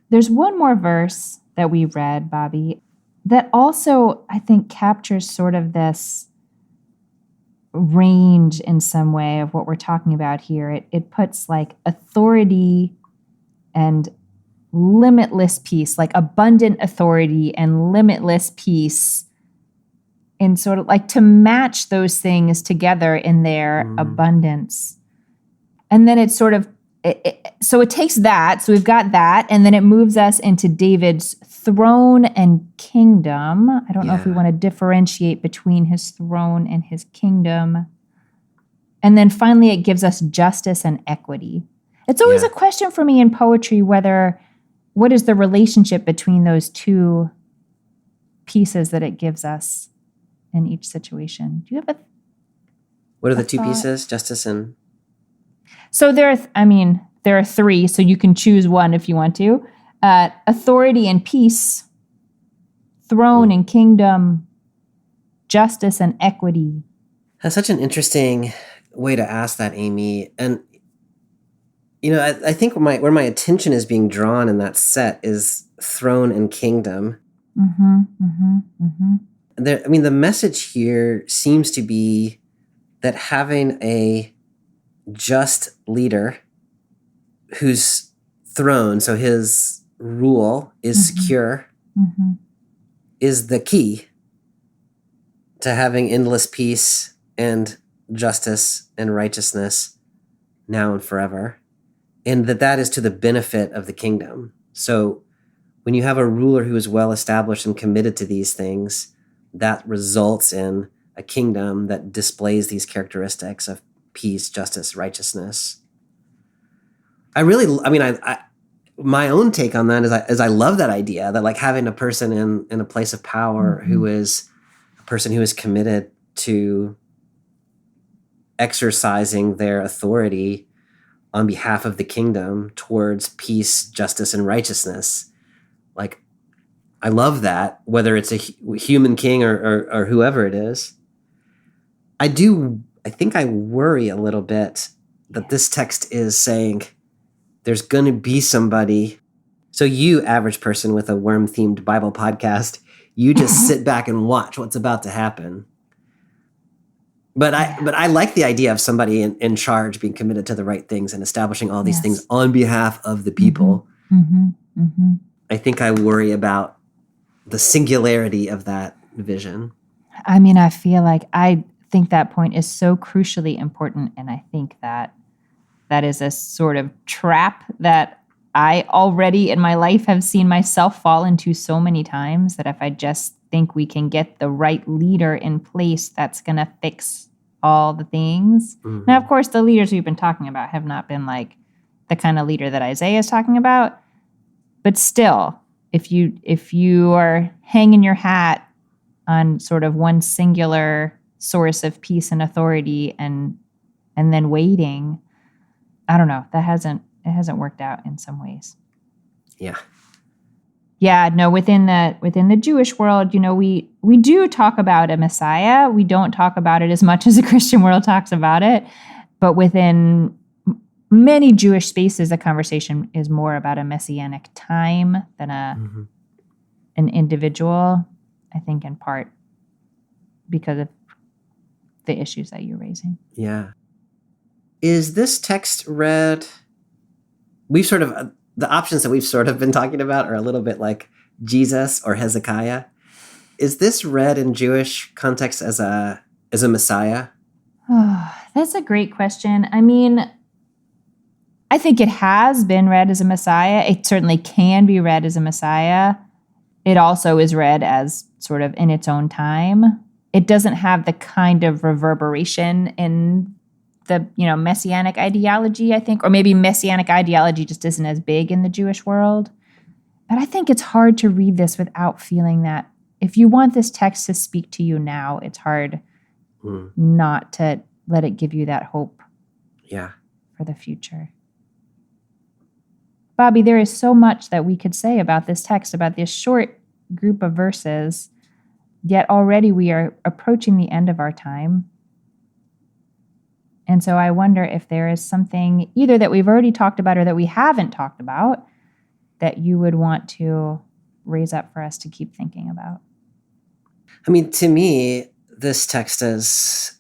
There's one more verse that we read, Bobby, that also, I think, captures sort of this range in some way of what we're talking about here. It puts like authority and limitless peace, like abundant authority and limitless peace, in sort of like to match those things together in their abundance. And then it's sort of, so it takes that, so we've got that, and then it moves us into David's throne and kingdom. I don't know if we want to differentiate between his throne and his kingdom. And then finally, it gives us justice and equity. It's always a question for me in poetry what is the relationship between those two pieces that it gives us in each situation? Do you have what are the two pieces? Justice and... So there are 3, so you can choose one if you want to. Authority and peace, throne and kingdom, justice and equity. That's such an interesting way to ask that, Amy. And, I think where my attention is being drawn in that set is throne and kingdom. Mm-hmm, mm-hmm, mm-hmm. The message here seems to be that having a just leader whose throne, so his rule is secure, is the key to having endless peace and justice and righteousness now and forever. And that is to the benefit of the kingdom. So when you have a ruler who is well established and committed to these things, that results in a kingdom that displays these characteristics of peace, justice, righteousness. My own take on that is I love that idea that like having a person in a place of power who is a person who is committed to exercising their authority on behalf of the kingdom towards peace, justice, and righteousness. Like, I love that, whether it's a human king or whoever it is. I think I worry a little bit that this text is saying there's going to be somebody. So you, average person with a worm-themed Bible podcast, you just sit back and watch what's about to happen. But I like the idea of somebody in charge being committed to the right things and establishing all these things on behalf of the people. I think I worry about the singularity of that vision. I think that point is so crucially important. And I think that is a sort of trap that I already in my life have seen myself fall into so many times, that if I just think we can get the right leader in place, that's going to fix all the things. Now, of course, the leaders we've been talking about have not been like the kind of leader that Isaiah is talking about. But still, if you are hanging your hat on sort of one singular source of peace and authority and then waiting, I don't know, it hasn't worked out in some ways. Yeah. Yeah, no, within the Jewish world, we do talk about a Messiah. We don't talk about it as much as the Christian world talks about it. But within many Jewish spaces, the conversation is more about a messianic time than an individual, I think in part because of the issues that you're raising. Yeah. Is this text read? We've sort of, the options that we've sort of been talking about are a little bit like Jesus or Hezekiah. Is this read in Jewish context as a Messiah? Oh, that's a great question. I think it has been read as a Messiah. It certainly can be read as a Messiah. It also is read as sort of in its own time. It doesn't have the kind of reverberation in the, messianic ideology, I think, or maybe messianic ideology just isn't as big in the Jewish world. But I think it's hard to read this without feeling that if you want this text to speak to you now, it's hard not to let it give you that hope for the future. Bobby, there is so much that we could say about this text, about this short group of verses, yet already we are approaching the end of our time. And so I wonder if there is something either that we've already talked about or that we haven't talked about that you would want to raise up for us to keep thinking about. To me, this text is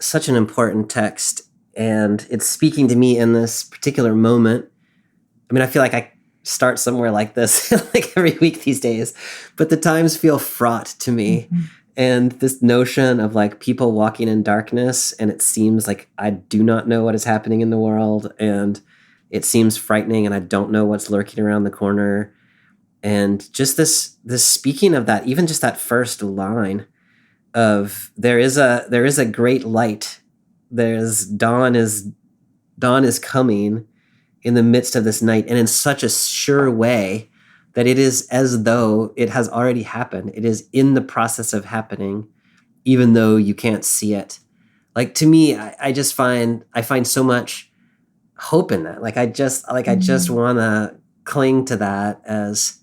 such an important text, and it's speaking to me in this particular moment. I feel like I start somewhere like this like every week these days, but the times feel fraught to me. And this notion of like people walking in darkness, and it seems like I do not know what is happening in the world, and it seems frightening, and I don't know what's lurking around the corner. And just this speaking of that, even just that first line of there is a great light. Dawn is coming in the midst of this night, and in such a sure way that it is as though it has already happened. It is in the process of happening, even though you can't see it. Like, to me, I find so much hope in that. I just want to cling to that as,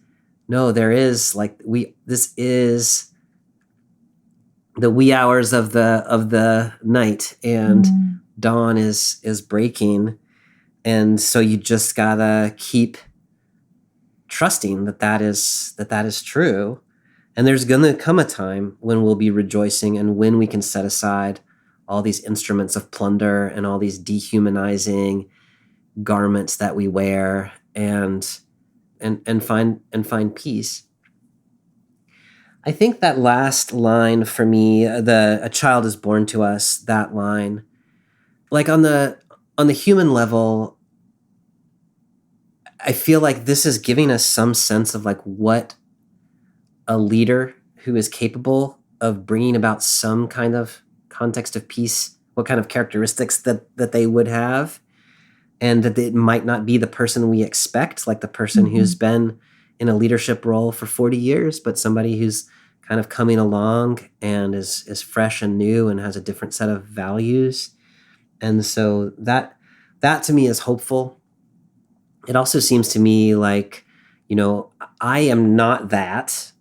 no, there is the wee hours of the night, and dawn is breaking. And so you just gotta keep trusting that is true. And there's gonna come a time when we'll be rejoicing, and when we can set aside all these instruments of plunder and all these dehumanizing garments that we wear, and find peace. I think that last line for me, a child is born to us, that line, like on the human level, I feel like this is giving us some sense of like what a leader who is capable of bringing about some kind of context of peace, what kind of characteristics that they would have, and that it might not be the person we expect, like the person who's been in a leadership role for 40 years, but somebody who's kind of coming along and is fresh and new and has a different set of values. And so that to me is hopeful. It also seems to me like, I am not that,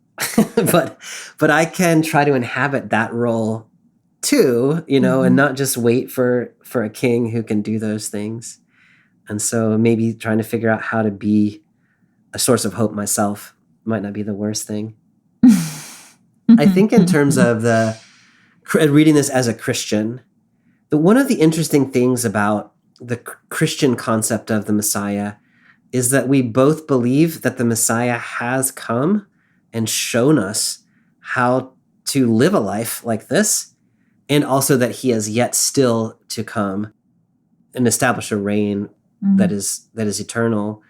but I can try to inhabit that role too, and not just wait for a king who can do those things. And so maybe trying to figure out how to be a source of hope myself might not be the worst thing. I think in terms of reading this as a Christian, one of the interesting things about the Christian concept of the Messiah is that we both believe that the Messiah has come and shown us how to live a life like this, and also that he has yet still to come and establish a reign that is eternal.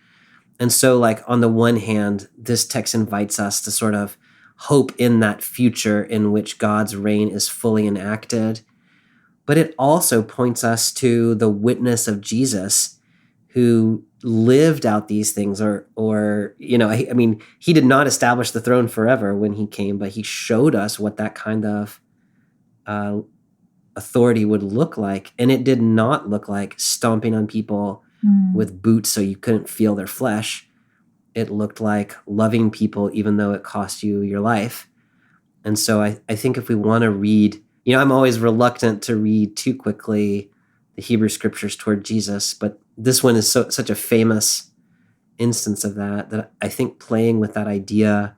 And so, like, on the one hand, this text invites us to sort of hope in that future in which God's reign is fully enacted. But it also points us to the witness of Jesus, who lived out these things, or he did not establish the throne forever when he came, but he showed us what that kind of authority would look like. And it did not look like stomping on people with boots so you couldn't feel their flesh. It looked like loving people even though it cost you your life. And so I think if we want to read, I'm always reluctant to read too quickly the Hebrew scriptures toward Jesus, but this one is such a famous instance of that I think playing with that idea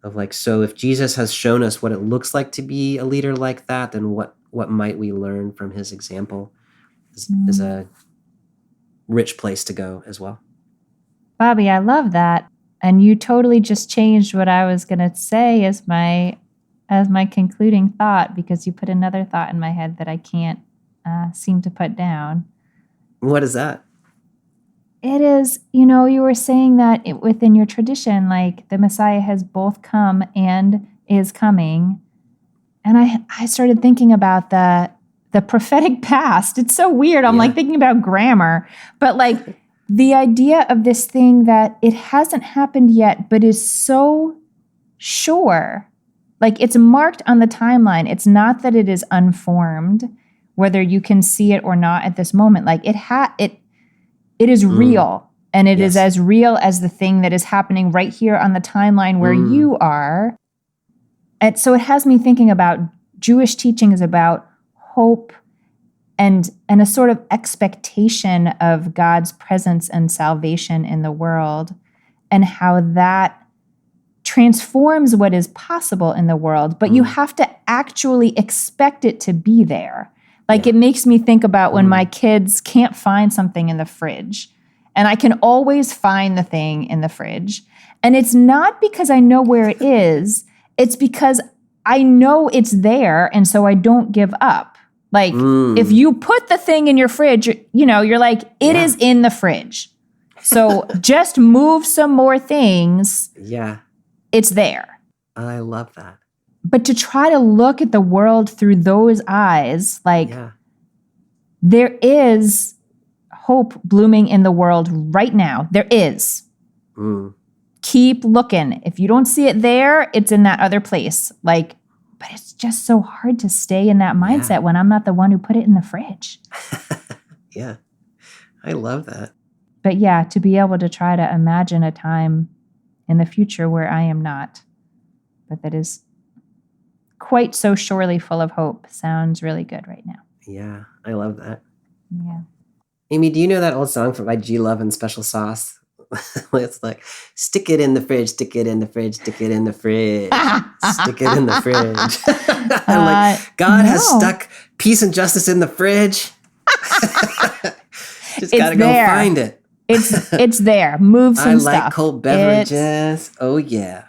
of like, so if Jesus has shown us what it looks like to be a leader like that, then what might we learn from his example is a rich place to go as well. Bobby, I love that. And you totally just changed what I was going to say as my concluding thought, because you put another thought in my head that I can't seem to put down. What is that? It is, you were saying that within your tradition, like the Messiah has both come and is coming. And I started thinking about the prophetic past. It's so weird. I'm like thinking about grammar, but like the idea of this thing that it hasn't happened yet, but is so sure. Like it's marked on the timeline. It's not that it is unformed, whether you can see it or not at this moment. Like it is real, and it is as real as the thing that is happening right here on the timeline where you are. And so it has me thinking about Jewish teaching is about hope and a sort of expectation of God's presence and salvation in the world, and how that transforms what is possible in the world, but you have to actually expect it to be there. Like it makes me think about when my kids can't find something in the fridge, and I can always find the thing in the fridge. And it's not because I know where it is, it's because I know it's there, and so I don't give up. Like if you put the thing in your fridge, you're like, it is in the fridge. So just move some more things. Yeah. It's there. I love that. But to try to look at the world through those eyes, like there is hope blooming in the world right now. There is. Keep looking. If you don't see it there, it's in that other place. Like, but it's just so hard to stay in that mindset when I'm not the one who put it in the fridge. Yeah. I love that. But yeah, to be able to try to imagine a time in the future where I am not, but that is quite so surely full of hope sounds really good right now. Yeah, I love that. Yeah. Amy, do you know that old song by G Love and Special Sauce? It's like, stick it in the fridge, stick it in the fridge, stick it in the fridge, stick it in the fridge. I'm like, God has stuck peace and justice in the fridge. Just gotta go find it. It's there. Move some stuff. I like cold beverages. Oh, yeah.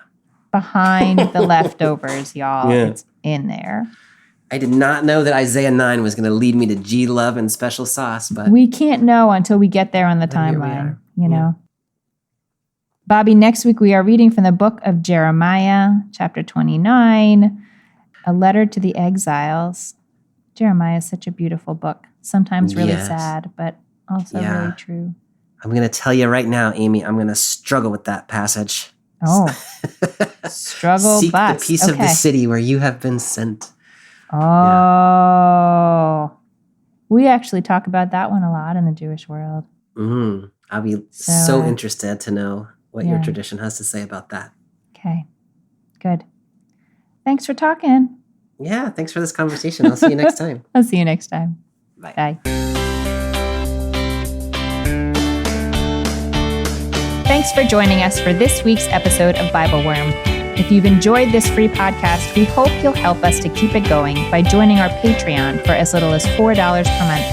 Behind the leftovers, y'all. Yeah. It's in there. I did not know that Isaiah 9 was going to lead me to G Love and Special Sauce, but we can't know until we get there on the timeline, you know. Bobby, next week we are reading from the book of Jeremiah, chapter 29, a letter to the exiles. Jeremiah is such a beautiful book. Sometimes really sad, but also really true. I'm going to tell you right now, Amy, I'm going to struggle with that passage. Oh, struggle, Seek the peace of the city where you have been sent. Oh, we actually talk about that one a lot in the Jewish world. I'll be so interested to know what your tradition has to say about that. Okay, good. Thanks for talking. Yeah, thanks for this conversation. I'll see you next time. I'll see you next time. Bye. Bye. Thanks for joining us for this week's episode of Bible Worm. If you've enjoyed this free podcast, we hope you'll help us to keep it going by joining our Patreon for as little as $4 per month.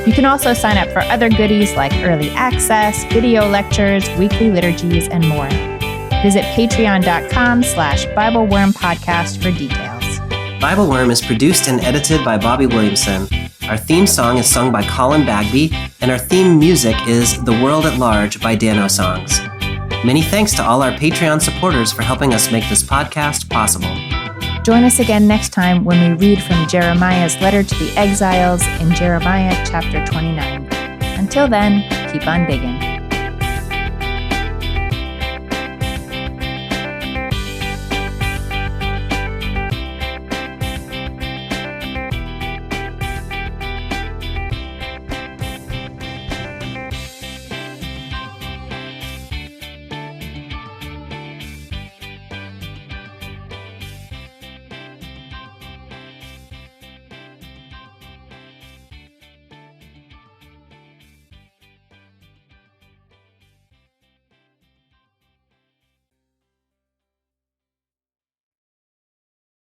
You can also sign up for other goodies like early access, video lectures, weekly liturgies, and more. Visit patreon.com/BibleWormPodcast for details. Bible Worm is produced and edited by Bobby Williamson. Our theme song is sung by Colin Bagby, and our theme music is The World at Large by Dano Songs. Many thanks to all our Patreon supporters for helping us make this podcast possible. Join us again next time when we read from Jeremiah's letter to the exiles in Jeremiah chapter 29. Until then, keep on digging.